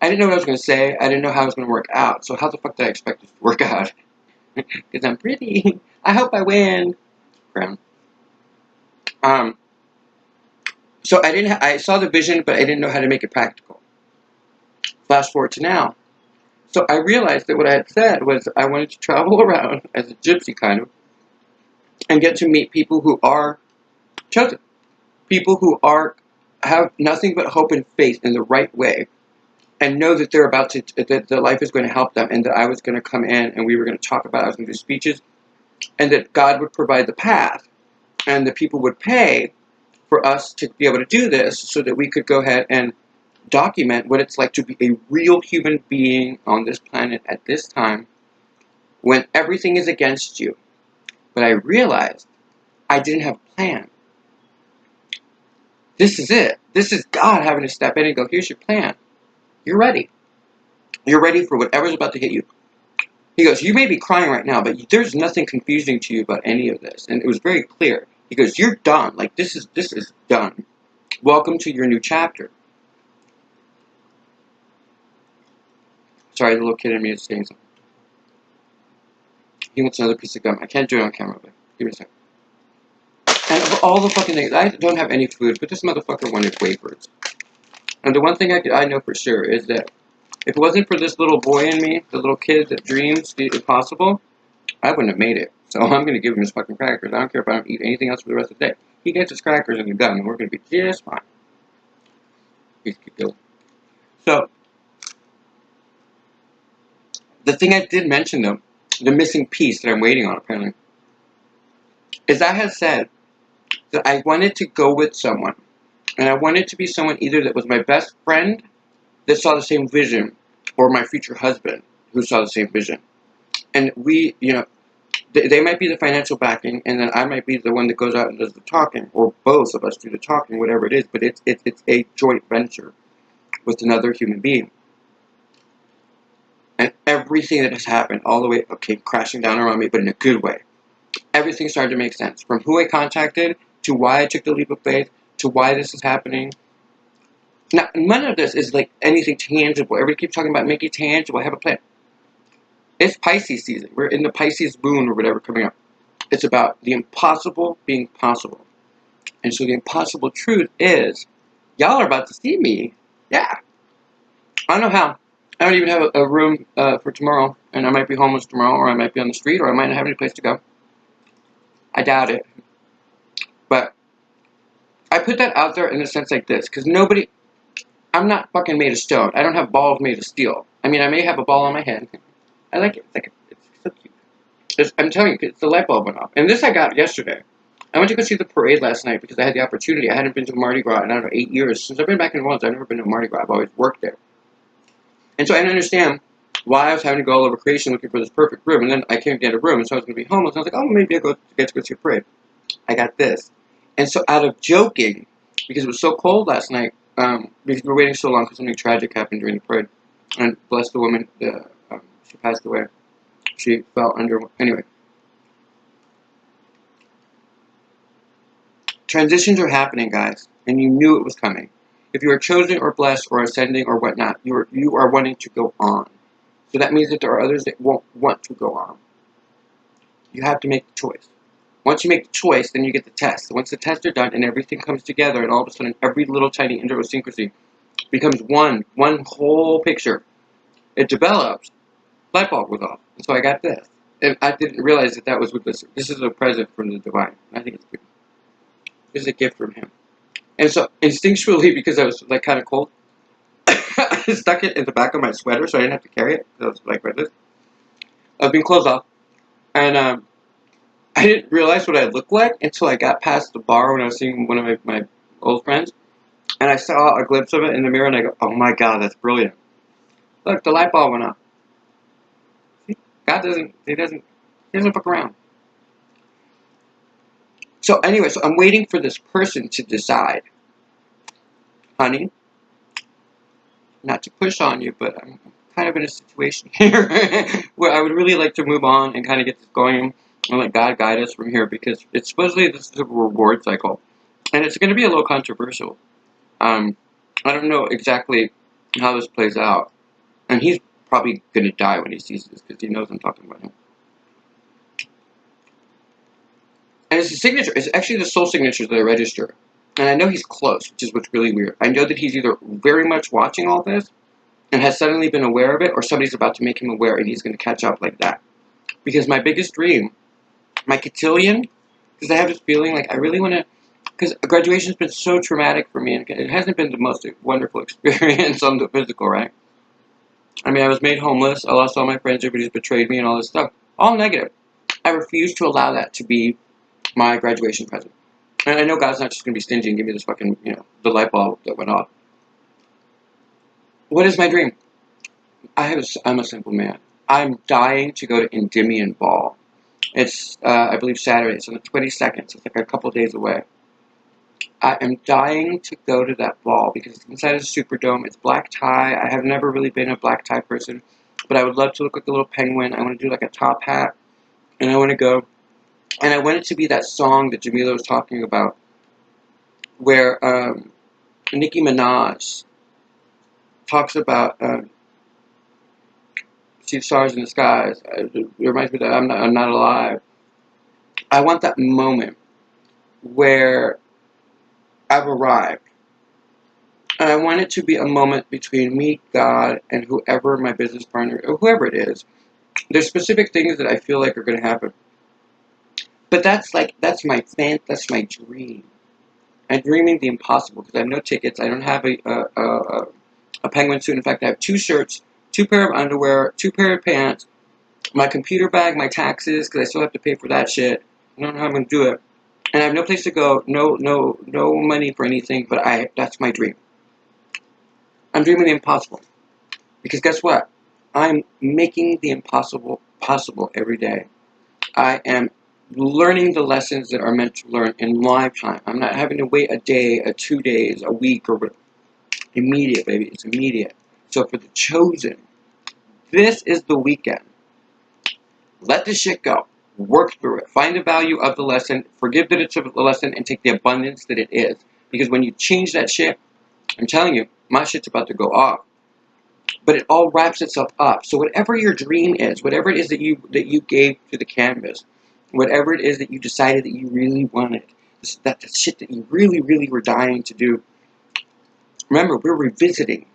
I didn't know what I was going to say. I didn't know how it was going to work out. So how the fuck did I expect this to work out? Because I'm pretty. I hope I win. Crown. Um, so I didn't. I saw the vision, but I didn't know how to make it practical. Fast forward to now. So I realized that what I had said was I wanted to travel around as a gypsy kind of, and get to meet people who are chosen, people who are have nothing but hope and faith in the right way, and know that they're about to that the life is going to help them, and that I was going to come in and we were going to talk about. I was going to do speeches, and that God would provide the path, and the people would pay for us to be able to do this, so that we could go ahead and document what it's like to be a real human being on this planet at this time, when everything is against you. But I realized I didn't have a plan. This is it. This is God having to step in and go, here's your plan. You're ready. You're ready for whatever's about to hit you. He goes, you may be crying right now, but there's nothing confusing to you about any of this. And it was very clear. He goes, you're done. Like, this is done. Welcome to your new chapter. Sorry, the little kid in me is saying something. He wants another piece of gum. I can't do it on camera, but give me a second. And of all the fucking things, I don't have any food, but this motherfucker wanted wafers. And the one thing I know for sure is that if it wasn't for this little boy in me, the little kid that dreams the impossible, I wouldn't have made it. So I'm going to give him his fucking crackers. I don't care if I don't eat anything else for the rest of the day. He gets his crackers and the gum, and we're going to be just fine. He's good. So, the thing I did mention, though, the missing piece that I'm waiting on, apparently, is I had said that I wanted to go with someone. And I wanted to be someone either that was my best friend that saw the same vision, or my future husband who saw the same vision. And we, they might be the financial backing, and then I might be the one that goes out and does the talking, or both of us do the talking, whatever it is. But it's a joint venture with another human being. And everything that has happened, all the way, came crashing down around me, but in a good way. Everything started to make sense. From who I contacted, to why I took the leap of faith, to why this is happening. Now, none of this is like anything tangible. Everybody keeps talking about making it tangible. I have a plan. It's Pisces season. We're in the Pisces moon or whatever coming up. It's about the impossible being possible. And so the impossible truth is, y'all are about to see me. Yeah. I don't know how. I don't even have a room for tomorrow. And I might be homeless tomorrow, or I might be on the street, or I might not have any place to go. I doubt it. But I put that out there in a sense like this, because I'm not fucking made of stone. I don't have balls made of steel. I mean, I may have a ball on my head. I like it. It's so cute. I'm telling you, it's the light bulb went off. And this I got yesterday. I went to go see the parade last night because I had the opportunity. I hadn't been to Mardi Gras in, I don't know, 8 years. Since I've been back in New Orleans, I've never been to Mardi Gras. I've always worked there. And so I didn't understand why I was having to go all over creation looking for this perfect room. And then I came to get a room, and so I was going to be homeless. And I was like, oh, maybe I'll get to go see a parade. I got this. And so out of joking, because it was so cold last night, because we were waiting so long because something tragic happened during the parade. And bless the woman, she passed away. She fell under, anyway. Transitions are happening, guys, and you knew it was coming. If you are chosen or blessed or ascending or whatnot, you are wanting to go on. So that means that there are others that won't want to go on. You have to make the choice. Once you make the choice, then you get the test. Once the tests are done and everything comes together, and all of a sudden every little tiny idiosyncrasy becomes one whole picture, it develops. Light bulb was off. And so I got this. And I didn't realize that was what this is a present from the divine. I think it's good. This is a gift from him. And so instinctually, because I was like kind of cold, I stuck it in the back of my sweater so I didn't have to carry it. I was like this. I was being closed off. And I didn't realize what I looked like until I got past the bar when I was seeing one of my old friends. And I saw a glimpse of it in the mirror and I go, oh my God, that's brilliant. Look, the light bulb went off. God doesn't fuck around. So anyway, so I'm waiting for this person to decide. Honey, not to push on you, but I'm kind of in a situation here where I would really like to move on and kind of get this going and let God guide us from here, because it's supposedly this is a reward cycle. And it's going to be a little controversial. I don't know exactly how this plays out. And he's probably going to die when he sees this because he knows I'm talking about him. And it's the signature. It's actually the soul signatures that I register. And I know he's close, which is what's really weird. I know that he's either very much watching all this and has suddenly been aware of it, or somebody's about to make him aware and he's going to catch up like that. Because my biggest dream, my cotillion, because I have this feeling like I really want to, because graduation's been so traumatic for me, and it hasn't been the most wonderful experience on the physical, right? I mean, I was made homeless, I lost all my friends, everybody's betrayed me, and all this stuff. All negative. I refuse to allow that to be my graduation present. And I know God's not just going to be stingy and give me this fucking, the light bulb that went off. What is my dream? I'm a simple man. I'm dying to go to Endymion Ball. It's, I believe, Saturday. It's on the 22nd. So it's like a couple days away. I am dying to go to that ball because it's inside a Superdome. It's black tie. I have never really been a black tie person, but I would love to look like a little penguin. I want to do like a top hat, and I want to go. And I want it to be that song that Jamila was talking about, where Nicki Minaj talks about see stars in the skies. It reminds me that I'm not alive. I want that moment where I've arrived. And I want it to be a moment between me, God, and whoever my business partner, or whoever it is. There's specific things that I feel like are going to happen. But that's my dream. I'm dreaming the impossible because I have no tickets. I don't have a penguin suit. In fact, I have 2 shirts, 2 pair of underwear, 2 pair of pants, my computer bag, my taxes, because I still have to pay for that shit. I don't know how I'm going to do it. And I have no place to go, no money for anything, but that's my dream. I'm dreaming the impossible. Because guess what? I'm making the impossible possible every day. I am learning the lessons that are meant to learn in lifetime. I'm not having to wait a day, 2 days, a week, or whatever. Immediate, baby. It's immediate. So for the chosen, this is the weekend. Let the shit go. Work through it. Find the value of the lesson. Forgive that it's a lesson and take the abundance that it is. Because when you change that shit, I'm telling you, my shit's about to go off. But it all wraps itself up. So whatever your dream is, whatever it is that you gave to the canvas, whatever it is that you decided that you really wanted, that shit that you really, really were dying to do, remember, we're revisiting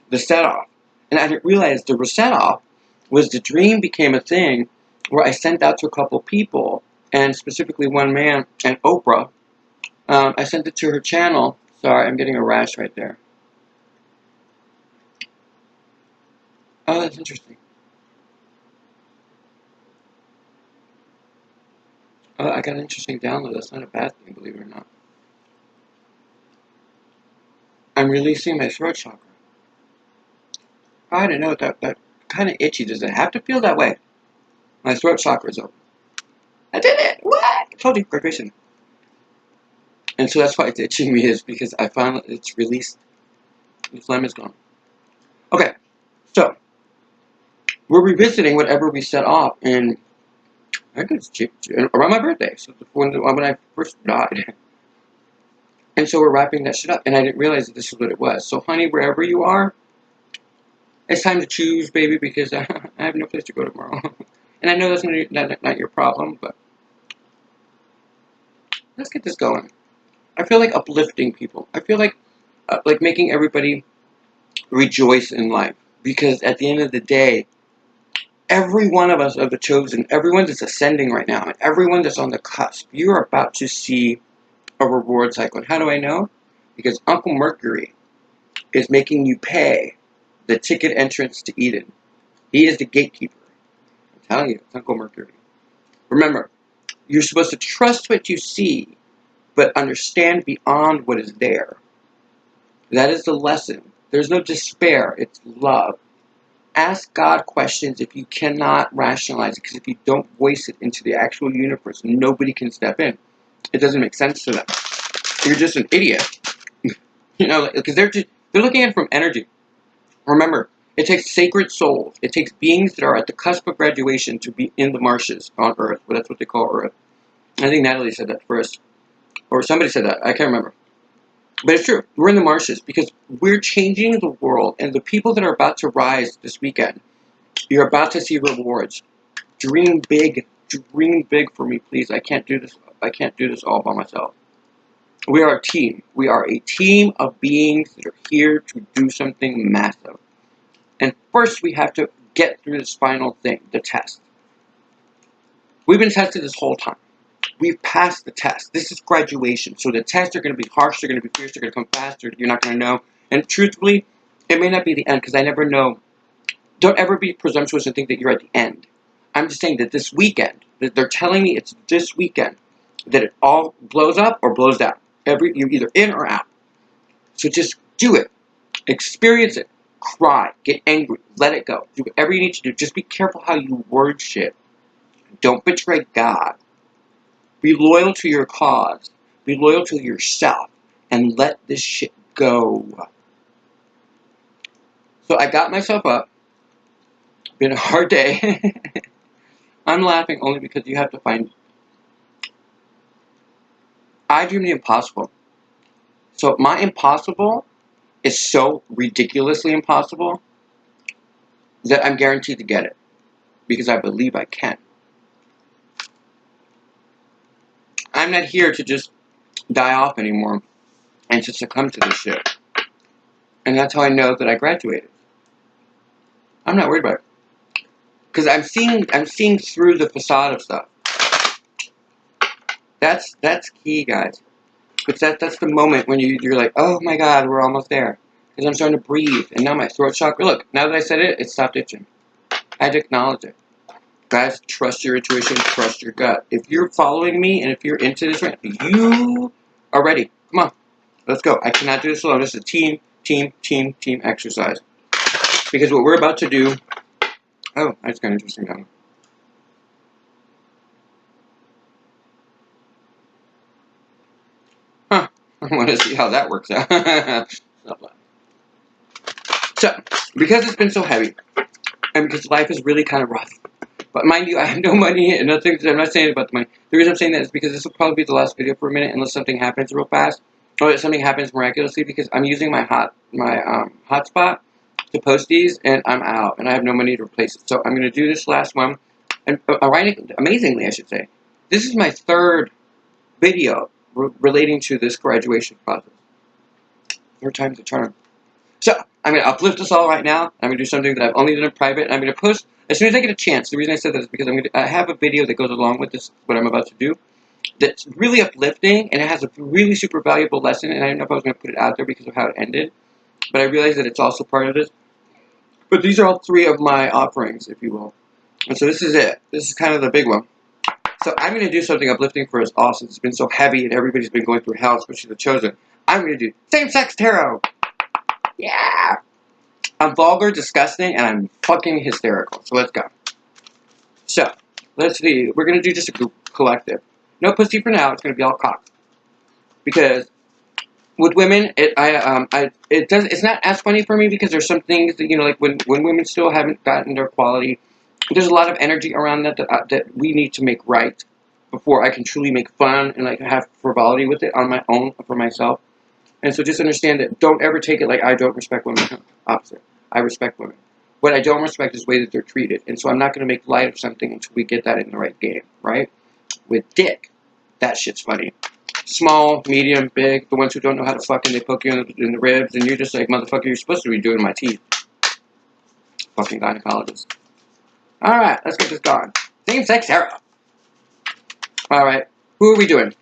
the set-off. And I didn't realize the set-off was the dream became a thing where I sent out to a couple people, and specifically one man, and Oprah. I sent it to her channel. Sorry, I'm getting a rash right there. Oh, that's interesting. Oh, I got an interesting download. That's not a bad thing, believe it or not. I'm releasing my throat chakra. I don't know, that kind of itchy. Does it have to feel that way? My throat chakra is open. I did it! What? I told you, graduation. And so that's why it's itching me, is because I found it's released. The phlegm is gone. Okay, so we're revisiting whatever we set off in, I think it's around my birthday, so when I first died. And so we're wrapping that shit up, and I didn't realize that this is what it was. So honey, wherever you are, it's time to choose, baby, because I have no place to go tomorrow. And I know that's not your problem, but let's get this going. I feel like uplifting people. I feel like making everybody rejoice in life. Because at the end of the day, every one of us of the chosen, everyone that's ascending right now, and everyone that's on the cusp, you're about to see a reward cycle. And how do I know? Because Uncle Mercury is making you pay the ticket entrance to Eden. He is the gatekeeper. I'm telling you, it's Uncle Mercury. Remember, you're supposed to trust what you see, but understand beyond what is there. That is the lesson. There's no despair. It's love. Ask God questions if you cannot rationalize it, because if you don't voice it into the actual universe, nobody can step in. It doesn't make sense to them. You're just an idiot. Because they're looking at it from energy. Remember, it takes sacred souls. It takes beings that are at the cusp of graduation to be in the marshes on Earth. Well, that's what they call Earth. I think Natalie said that first. Or somebody said that. I can't remember. But it's true. We're in the marshes because we're changing the world, and the people that are about to rise this weekend, you're about to see rewards. Dream big. Dream big for me, please. I can't do this. I can't do this all by myself. We are a team. We are a team of beings that are here to do something massive. And first, we have to get through this final thing, the test. We've been tested this whole time. We've passed the test. This is graduation. So the tests are going to be harsh. They're going to be fierce. They're going to come faster. You're not going to know. And truthfully, it may not be the end because I never know. Don't ever be presumptuous and think that you're at the end. I'm just saying that this weekend, that they're telling me it's this weekend, that it all blows up or blows down. You're either in or out. So just do it. Experience it. Cry. Get angry. Let it go. Do whatever you need to do. Just be careful how you word shit. Don't betray God. Be loyal to your cause. Be loyal to yourself. And let this shit go. So I got myself up. Been a hard day. I'm laughing only because you have to find... I dream the impossible. So my impossible is so ridiculously impossible that I'm guaranteed to get it. Because I believe I can. I'm not here to just die off anymore and to succumb to this shit. And that's how I know that I graduated. I'm not worried about it. Because I'm seeing through the facade of stuff. That's key, guys. Because that's the moment when you're like, oh my god, we're almost there. Because I'm starting to breathe. And now my throat chakra, look, now that I said it, it stopped itching. I had to acknowledge it. Guys, trust your intuition, trust your gut. If you're following me and if you're into this right, you are ready. Come on, let's go. I cannot do this alone. This is a team exercise. Because what we're about to do... Oh, that's kind of interesting now. Huh. I want to see how that works out. So, because it's been so heavy, and because life is really kind of rough, but mind you, I have no money, and nothing. I'm not saying about the money. The reason I'm saying that is because this will probably be the last video for a minute, unless something happens real fast, or something happens miraculously, because I'm using my hotspot to post these, and I'm out, and I have no money to replace it. So I'm going to do this last one, and amazingly, I should say, this is my third video relating to this graduation process. Third time's a charm. So, I'm going to uplift us all right now. I'm going to do something that I've only done in private. And I'm going to post, as soon as I get a chance, the reason I said that is because I have a video that goes along with this, what I'm about to do, that's really uplifting, and it has a really super valuable lesson, and I didn't know if I was going to put it out there because of how it ended, but I realized that it's also part of this. But these are all three of my offerings, if you will. And so this is it. This is kind of the big one. So I'm going to do something uplifting for us all since it's been so heavy and everybody's been going through hell, especially the chosen. I'm going to do same-sex tarot. Yeah! I'm vulgar, disgusting, and I'm fucking hysterical. So let's go. So, let's see. We're going to do just a collective. No pussy for now. It's going to be all cock. Because with women, it's not as funny for me because there's some things that, like when women still haven't gotten their quality, there's a lot of energy around that we need to make right before I can truly make fun and like have frivolity with it on my own for myself. And so just understand that don't ever take it like I don't respect women. Opposite. I respect women. What I don't respect is the way that they're treated. And so I'm not going to make light of something until we get that in the right game, right? With dick, that shit's funny. Small, medium, big, the ones who don't know how to fucking, they poke you in the ribs, and you're just like, motherfucker, you're supposed to be doing my teeth. Fucking gynecologist. Alright, let's get this going. Same-sex tarot. Alright, who are we doing?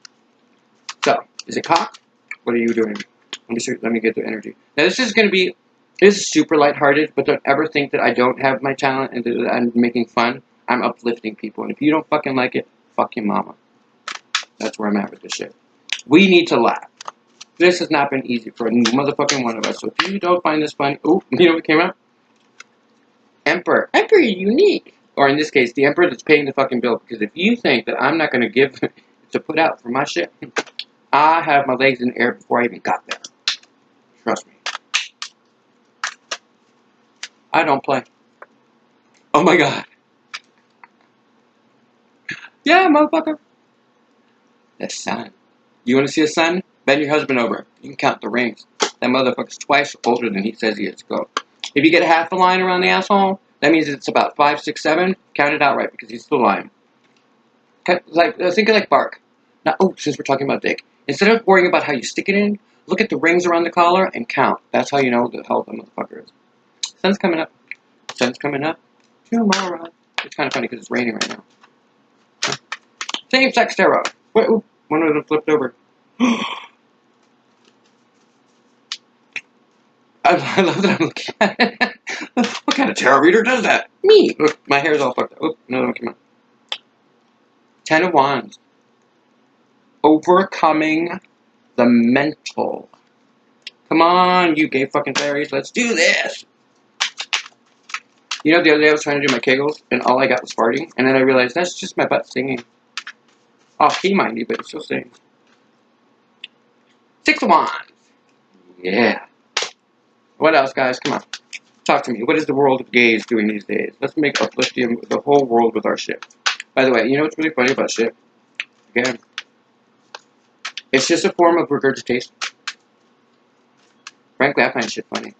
So, is it cock? What are you doing? Let me get the energy. Now this is super lighthearted, but don't ever think that I don't have my talent and that I'm making fun. I'm uplifting people, and if you don't fucking like it, fuck your mama. That's where I'm at with this shit. We need to laugh. This has not been easy for a motherfucking one of us, so if you don't find this funny, oh, you know what came out? Emperor. Emperor unique. Or in this case, the emperor that's paying the fucking bill, because if you think that I'm not going to give to put out for my shit, I have my legs in the air before I even got there. Trust me. I don't play. Oh my god. Yeah, motherfucker. The sun. You want to see a sun? Bend your husband over. You can count the rings. That motherfucker's twice older than he says he is. Go. If you get half a line around the asshole, that means it's about 5, 6, 7. Count it out right because he's still lying. Like, think of like bark. Now, since we're talking about dick, instead of worrying about how you stick it in, look at the rings around the collar and count. That's how you know the hell the motherfucker is. Sun's coming up. Sun's coming up tomorrow. It's kind of funny because it's raining right now. Same-sex tarot. Wait, one of them flipped over. I love that I'm looking at it. What kind of tarot reader does that? Me. Look, my hair's all fucked up. Oh, another one came out. 10 of Wands. Overcoming the mental. Come on, you gay fucking fairies. Let's do this. You know, the other day I was trying to do my kegels, and all I got was farting. And then I realized that's just my butt singing. Off key, mind you, but it still sings. 6 of Wands. Yeah. What else, guys? Come on. Talk to me. What is the world of gays doing these days? Let's make uplift the whole world with our shit. By the way, you know what's really funny about shit? Again, it's just a form of regurgitation. Frankly, I find shit funny.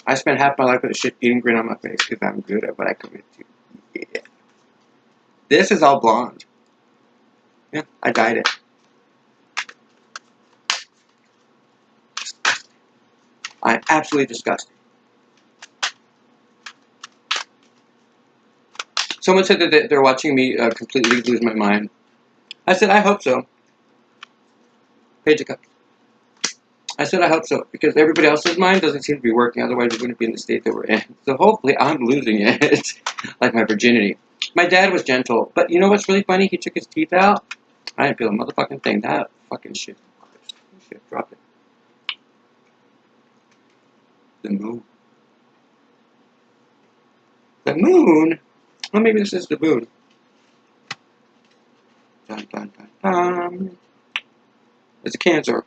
I spent half my life with a shit-eating grin on my face because I'm good at what I commit to. Yeah. This is all blonde. Yeah, I dyed it. I'm absolutely disgusted. Someone said that they're watching me completely lose my mind. I said, I hope so. Page of Cups. I said, I hope so, because everybody else's mind doesn't seem to be working, otherwise we wouldn't be in the state that we're in. So hopefully I'm losing it, like my virginity. My dad was gentle, but you know what's really funny? He took his teeth out. I didn't feel a motherfucking thing. That fucking shit. Shit, drop it. The moon. The moon? Well, maybe this is the moon. Dun, dun, dun, dun. It's a Cancer.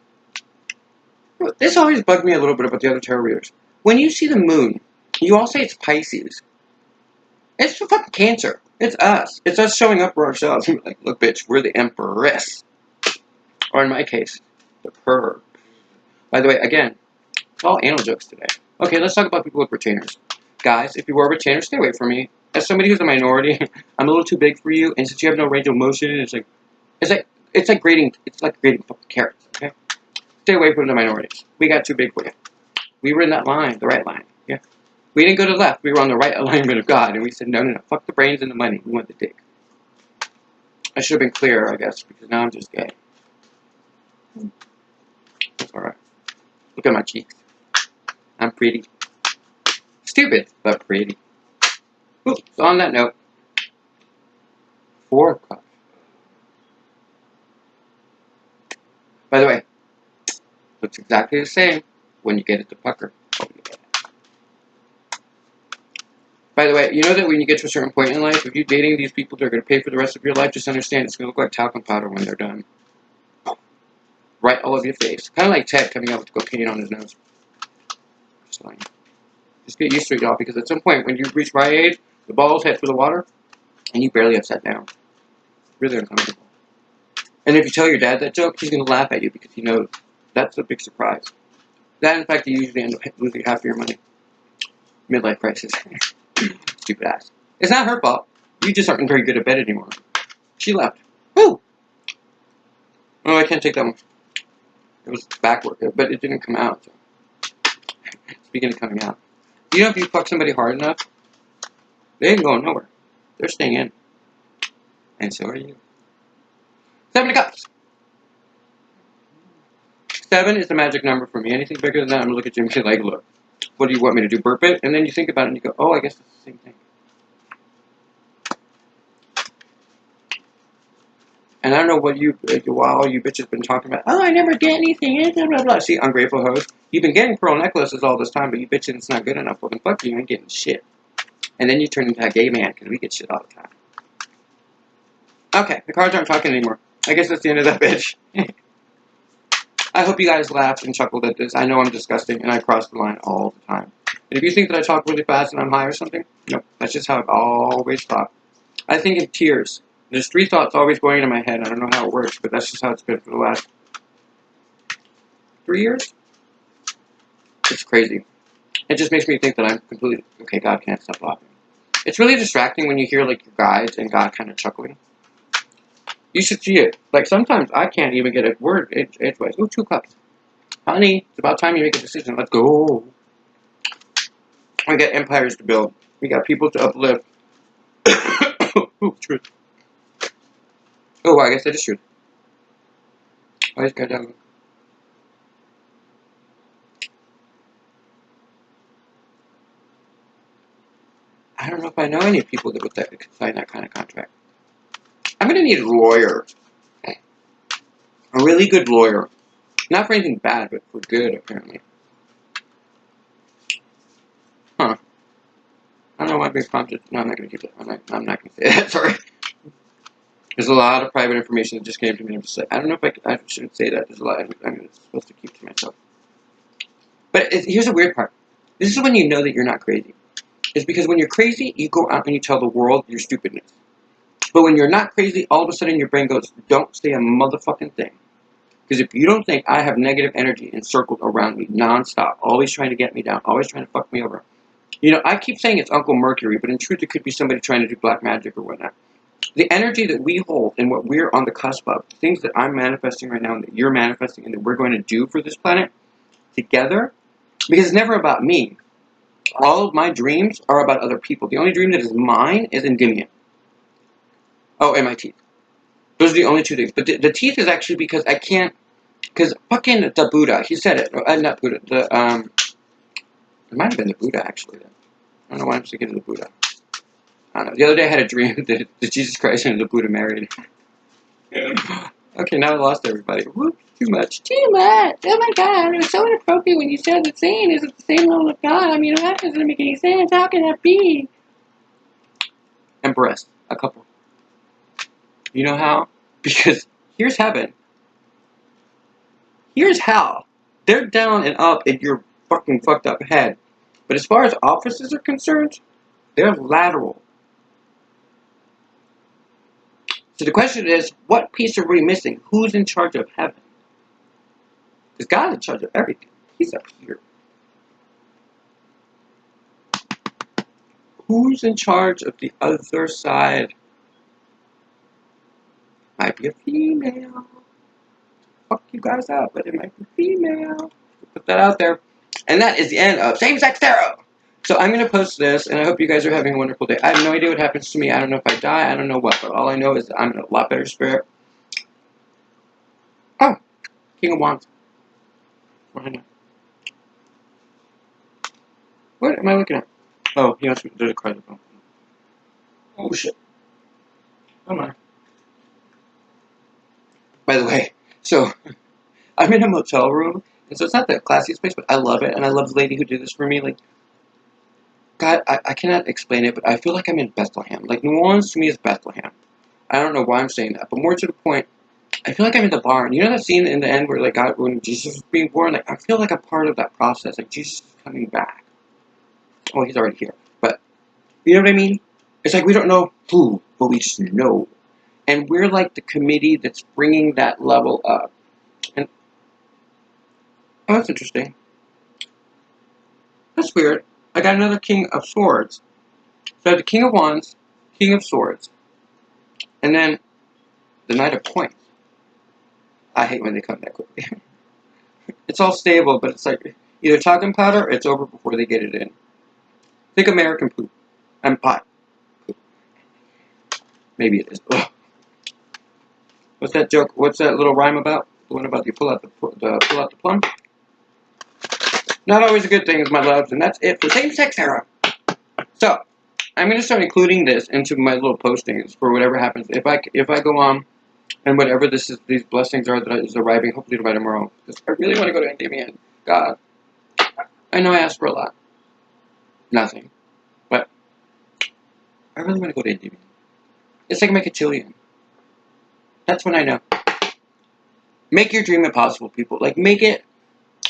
This always bugged me a little bit about the other tarot readers. When you see the moon, you all say it's Pisces. It's fucking Cancer. It's us. It's us showing up for ourselves. We're like, look, bitch, we're the Empress. Or in my case, the perv. By the way, again, it's all anal jokes today. Okay, let's talk about people with retainers. Guys, if you wear a retainer, stay away from me. As somebody who's a minority, I'm a little too big for you, and since you have no range of motion, it's like grading fucking carrots, okay? Stay away from the minorities. We got too big for you. We were in that line, the right line. Yeah. We didn't go to the left. We were on the right alignment of God. And we said, no, fuck the brains and the money. We want the dick. I should have been clearer, I guess, because now I'm just gay. That's alright. Look at my cheeks. I'm pretty. Stupid, but pretty. Ooh, so on that note, 4 of Cups. By the way, looks exactly the same when you get it to pucker. Oh, yeah. By the way, you know that when you get to a certain point in life, if you're dating these people that are going to pay for the rest of your life, just understand it's going to look like talcum powder when they're done. Right all over your face. Kind of like Ted coming out with cocaine on his nose. Just get used to it, y'all, because at some point, when you reach my age, the balls head for the water, and you barely have sat down. Really uncomfortable. And if you tell your dad that joke, he's going to laugh at you because he knows that's a big surprise. That, in fact, you usually end up losing half of your money. Midlife crisis. Stupid ass. It's not her fault. You just aren't very good at bed anymore. She left. Woo! Oh, I can't take that one. It was backward, but it didn't come out. So. Speaking of coming out. You know if you fuck somebody hard enough, they ain't going nowhere. They're staying in. And so are you. 7 of Cups. 7 is the magic number for me. Anything bigger than that, I'm going to look at you and be like, look, what do you want me to do, burp it? And then you think about it and you go, oh, I guess it's the same thing. And I don't know what while you bitches been talking about, oh, I never get anything, blah, blah, blah. See, ungrateful host. You've been getting pearl necklaces all this time, but you bitching it's not good enough. Well, then fuck you ain't getting shit. And then you turn into a gay man, because we get shit all the time. Okay, the cards aren't talking anymore. I guess that's the end of that bitch. I hope you guys laughed and chuckled at this. I know I'm disgusting, and I cross the line all the time. And if you think that I talk really fast and I'm high or something, nope, that's just how I've always thought. I think in tears. There's 3 thoughts always going into my head. I don't know how it works, but that's just how it's been for the last 3 years. It's crazy. It just makes me think that I'm completely okay. God can't stop laughing. It's really distracting when you hear like your guides and God kind of chuckling. You should see it. Like sometimes I can't even get a word edgewise. Ooh, 2 cups. Honey, it's about time you make a decision. Let's go. We got empires to build. We got people to uplift. Ooh, truth. Oh, well, I guess that is truth. I just got down. I don't know if I know any people that would could sign that kind of contract. I'm gonna need a lawyer. A really good lawyer. Not for anything bad, but for good, apparently. Huh. I don't know why big prompted. No, I'm not gonna keep that. I'm not gonna say that. Sorry. There's a lot of private information that just came to me. I'm just like, I don't know if I shouldn't say that. There's a lot I'm supposed to keep to myself. But here's the weird part. This is when you know that you're not crazy. It's because when you're crazy, you go out and you tell the world your stupidness. But when you're not crazy, all of a sudden your brain goes, don't say a motherfucking thing. Because if you don't think I have negative energy encircled around me nonstop, always trying to get me down, always trying to fuck me over. You know, I keep saying it's Uncle Mercury, but in truth it could be somebody trying to do black magic or whatnot. The energy that we hold and what we're on the cusp of, the things that I'm manifesting right now and that you're manifesting and that we're going to do for this planet together, because it's never about me. All of my dreams are about other people. The only dream that is mine is Endymion. Oh, and my teeth. Those are the only 2 things. But the teeth is actually because I can't, because fucking the Buddha, he said it. Not Buddha, it might have been the Buddha actually. I don't know why I'm thinking of the Buddha. I don't know. The other day I had a dream that Jesus Christ and the Buddha married. Okay, now I lost everybody. Whoops, too much. Too much! Oh my god, it was so inappropriate when you said the saying is at the same level of God. I mean, that doesn't make any sense. How can that be? Empress, a couple. You know how? Because here's heaven. Here's hell. They're down and up in your fucking fucked up head. But as far as offices are concerned, they're lateral. So the question is, what piece are we missing? Who's in charge of heaven? Because God's in charge of everything. He's up here. Who's in charge of the other side? Might be a female. Fuck you guys up, but it might be female. Put that out there. And that is the end of Same-Sex Tarot. So I'm going to post this, and I hope you guys are having a wonderful day. I have no idea what happens to me. I don't know if I die. I don't know what. But all I know is I'm in a lot better spirit. Oh, King of Wands. What am I looking at? Oh, he wants me to do the card. Oh, shit. Oh, my. By the way, so I'm in a motel room, and so it's not the classiest space, but I love it, and I love the lady who did this for me. Like, God, I cannot explain it, but I feel like I'm in Bethlehem. Like, New Orleans to me is Bethlehem. I don't know why I'm saying that, but more to the point, I feel like I'm in the barn. You know that scene in the end where, like, God, when Jesus was being born? Like, I feel like I'm part of that process. Like, Jesus is coming back. Well, he's already here, but you know what I mean? It's like we don't know who, but we just know. And we're like the committee that's bringing that level up. And, oh, that's interesting. That's weird. I got another King of Swords. So I have the King of Wands, King of Swords, and then the Knight of Coins. I hate when they come that quickly. It's all stable, but it's like either talcum powder or it's over before they get it in. Think American poop. And pot. Poop. Maybe it is. Ugh. What's that joke? What's that little rhyme about? The one about you pull out the plum? Not always a good thing, my loves, and that's it for Same-Sex Tarot. So, I'm going to start including this into my little postings for whatever happens. If I go on, and whatever these blessings are that is arriving, hopefully by tomorrow, because I really want to go to Endymion. God, I know I asked for a lot. Nothing. But I really want to go to Endymion. It's like make a cotillion. That's when I know. Make your dream impossible, people. Like, make it...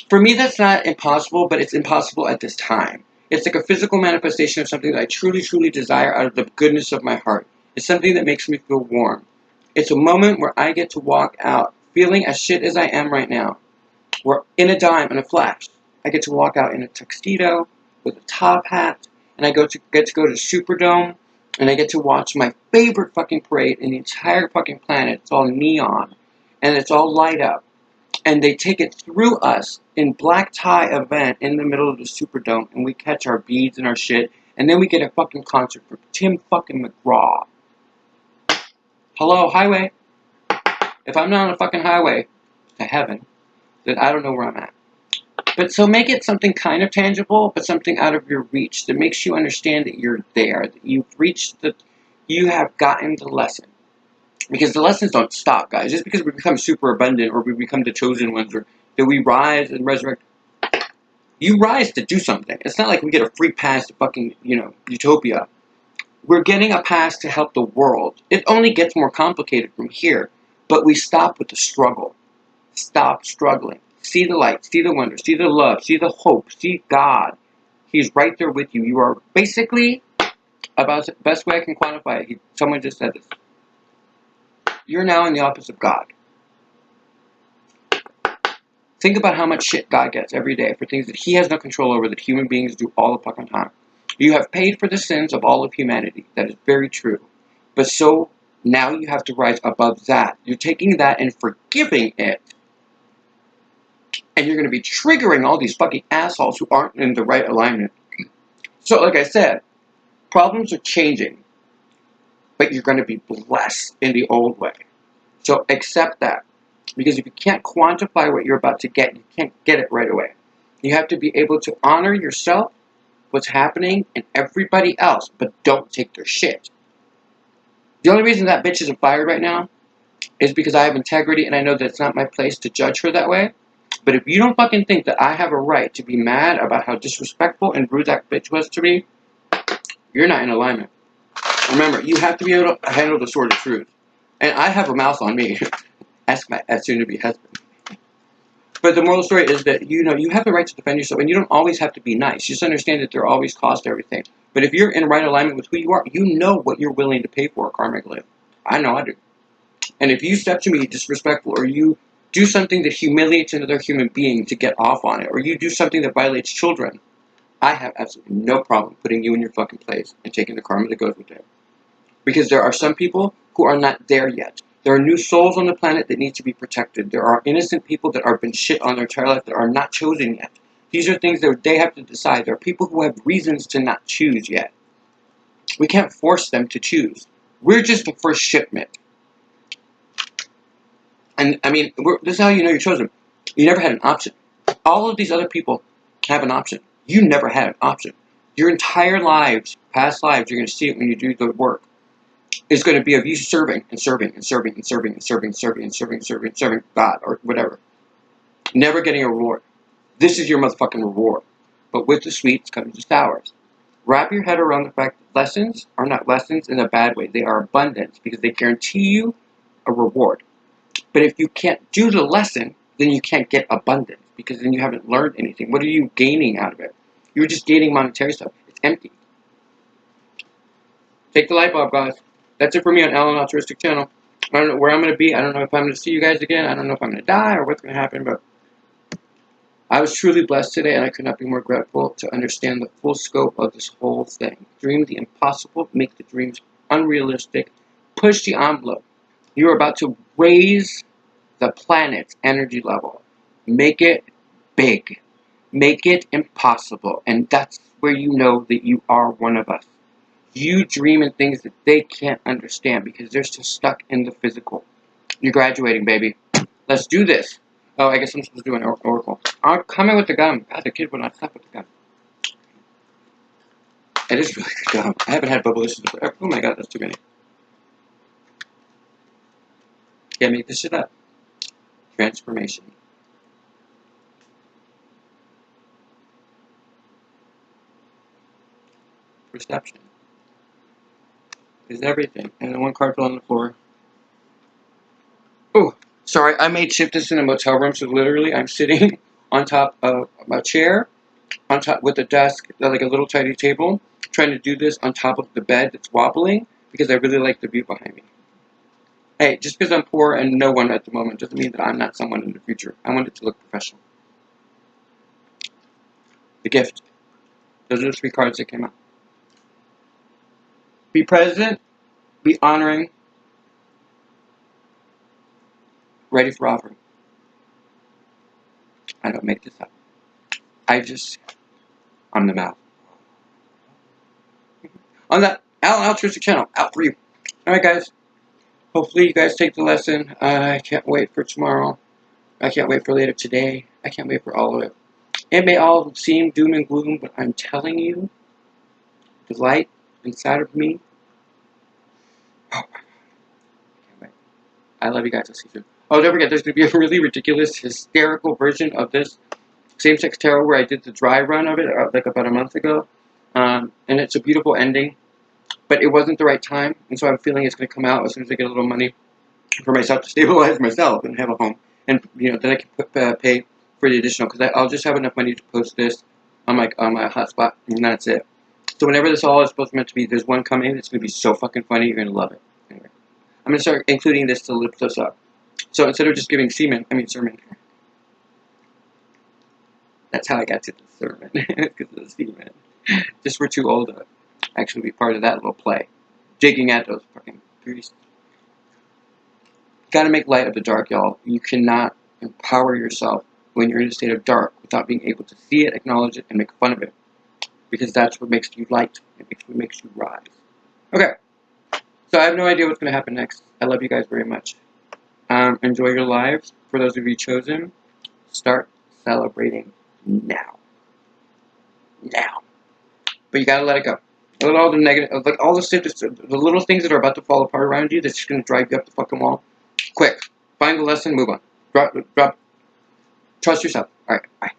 For me, that's not impossible, but it's impossible at this time. It's like a physical manifestation of something that I truly, truly desire out of the goodness of my heart. It's something that makes me feel warm. It's a moment where I get to walk out feeling as shit as I am right now. where in a dime, in a flash, I get to walk out in a tuxedo with a top hat, and I get to go to Superdome, and I get to watch my favorite fucking parade in the entire fucking planet. It's all neon, and it's all light up, and they take it through us in black tie event in the middle of the Superdome, and we catch our beads and our shit, and then we get a fucking concert from Tim fucking McGraw. Hello, highway. If I'm not on a fucking highway to heaven, then I don't know where I'm at. But so make it something kind of tangible, but something out of your reach that makes you understand that you're there, that you've reached you have gotten the lesson. Because the lessons don't stop, guys. Just because we become super abundant or we become the chosen ones or that we rise and resurrect, you rise to do something. It's not like we get a free pass to fucking, utopia. We're getting a pass to help the world. It only gets more complicated from here, but we stop with the struggle. Stop struggling. See the light, see the wonder, see the love, see the hope, see God. He's right there with you. You are basically, about the best way I can quantify it, someone just said this. You're now in the office of God. Think about how much shit God gets every day for things that he has no control over that human beings do all the fucking time. You have paid for the sins of all of humanity. That is very true. But so now you have to rise above that. You're taking that and forgiving it. And you're going to be triggering all these fucking assholes who aren't in the right alignment. So, like I said, problems are changing. But you're going to be blessed in the old way. So accept that. Because if you can't quantify what you're about to get, you can't get it right away. You have to be able to honor yourself, what's happening, and everybody else, but don't take their shit. The only reason that bitch isn't fired right now is because I have integrity and I know that it's not my place to judge her that way. But if you don't fucking think that I have a right to be mad about how disrespectful and rude that bitch was to me, you're not in alignment. Remember, you have to be able to handle the sword of truth. And I have a mouth on me. Ask my soon-to-be husband. But the moral story is that, you have the right to defend yourself, and you don't always have to be nice. Just understand that there are always costs to everything. But if you're in right alignment with who you are, you know what you're willing to pay for karmically. I know I do. And if you step to me disrespectful, or you do something that humiliates another human being to get off on it, or you do something that violates children, I have absolutely no problem putting you in your fucking place and taking the karma that goes with it. Because there are some people who are not there yet. There are new souls on the planet that need to be protected. There are innocent people that have been shit on their entire life that are not chosen yet. These are things that they have to decide. There are people who have reasons to not choose yet. We can't force them to choose. We're just the first shipment. And, this is how you know you're chosen. You never had an option. All of these other people have an option. You never had an option. Your entire lives, past lives, you're going to see it when you do the work. Is going to be of you serving and serving and serving and serving and serving and serving and serving and serving and serving God or whatever. Never getting a reward. This is your motherfucking reward. But with the sweets comes the sours. Wrap your head around the fact that lessons are not lessons in a bad way. They are abundance because they guarantee you a reward. But if you can't do the lesson, then you can't get abundance because then you haven't learned anything. What are you gaining out of it? You're just gaining monetary stuff. It's empty. Take the light bulb, guys. That's it for me on Alan Altruistic Channel. I don't know where I'm going to be. I don't know if I'm going to see you guys again. I don't know if I'm going to die or what's going to happen, but I was truly blessed today, and I could not be more grateful to understand the full scope of this whole thing. Dream the impossible, make the dreams unrealistic, push the envelope. You're about to raise the planet's energy level. Make it big. Make it impossible, and that's where you know that you are one of us. You dream in things that they can't understand because they're still stuck in the physical. You're graduating, baby. Let's do this. Oh, I guess I'm supposed to do an oracle. I'll come in with the gum. God, the kid would not stop with the gum. It is really good gum. I haven't had bubblicious before. Oh my god, that's too many. Can't make this shit up. Transformation. Perception is everything. And then one card fell on the floor. Oh, sorry, I made shift this in a motel room, so literally I'm sitting on top of a chair, on top with a desk, like a little tiny table, trying to do this on top of the bed that's wobbling, because I really like the view behind me. Hey, just because I'm poor and no one at the moment doesn't mean that I'm not someone in the future. I want it to look professional. The gift. Those are the 3 cards that came out. Be present, be honoring, ready for offering. I don't make this up. I'm the mouth. On that, Alan Altruistic Channel, out for you. Alright, guys. Hopefully you guys take the lesson. I can't wait for tomorrow. I can't wait for later today. I can't wait for all of it. It may all seem doom and gloom, but I'm telling you, the light inside of me. Oh my God. I can't wait. I love you guys. I'll see you soon. Oh, don't forget, there's going to be a really ridiculous, hysterical version of this Same-Sex Tarot where I did the dry run of it like about a month ago. And it's a beautiful ending. But it wasn't the right time, and so I'm feeling it's going to come out as soon as I get a little money for myself to stabilize myself and have a home. And, then I can pay for the additional, because I'll just have enough money to post this on my hotspot, and that's it. So whenever this all is supposed to meant to be, there's one coming. It's going to be so fucking funny. You're going to love it. Anyway, I'm going to start including this to lift us up. So instead of just giving sermon. That's how I got to the sermon, because of the semen. Just we're too old to actually be part of that little play. Digging at those fucking priests. Gotta make light of the dark, y'all. You cannot empower yourself when you're in a state of dark without being able to see it, acknowledge it, and make fun of it. Because that's what makes you light. It makes you rise. Okay. So I have no idea what's going to happen next. I love you guys very much. Enjoy your lives. For those of you chosen, start celebrating now. Now. But you gotta let it go. Let all the negative, like all the little things that are about to fall apart around you that's just going to drive you up the fucking wall. Quick. Find the lesson, move on. Drop. Trust yourself. Alright, bye.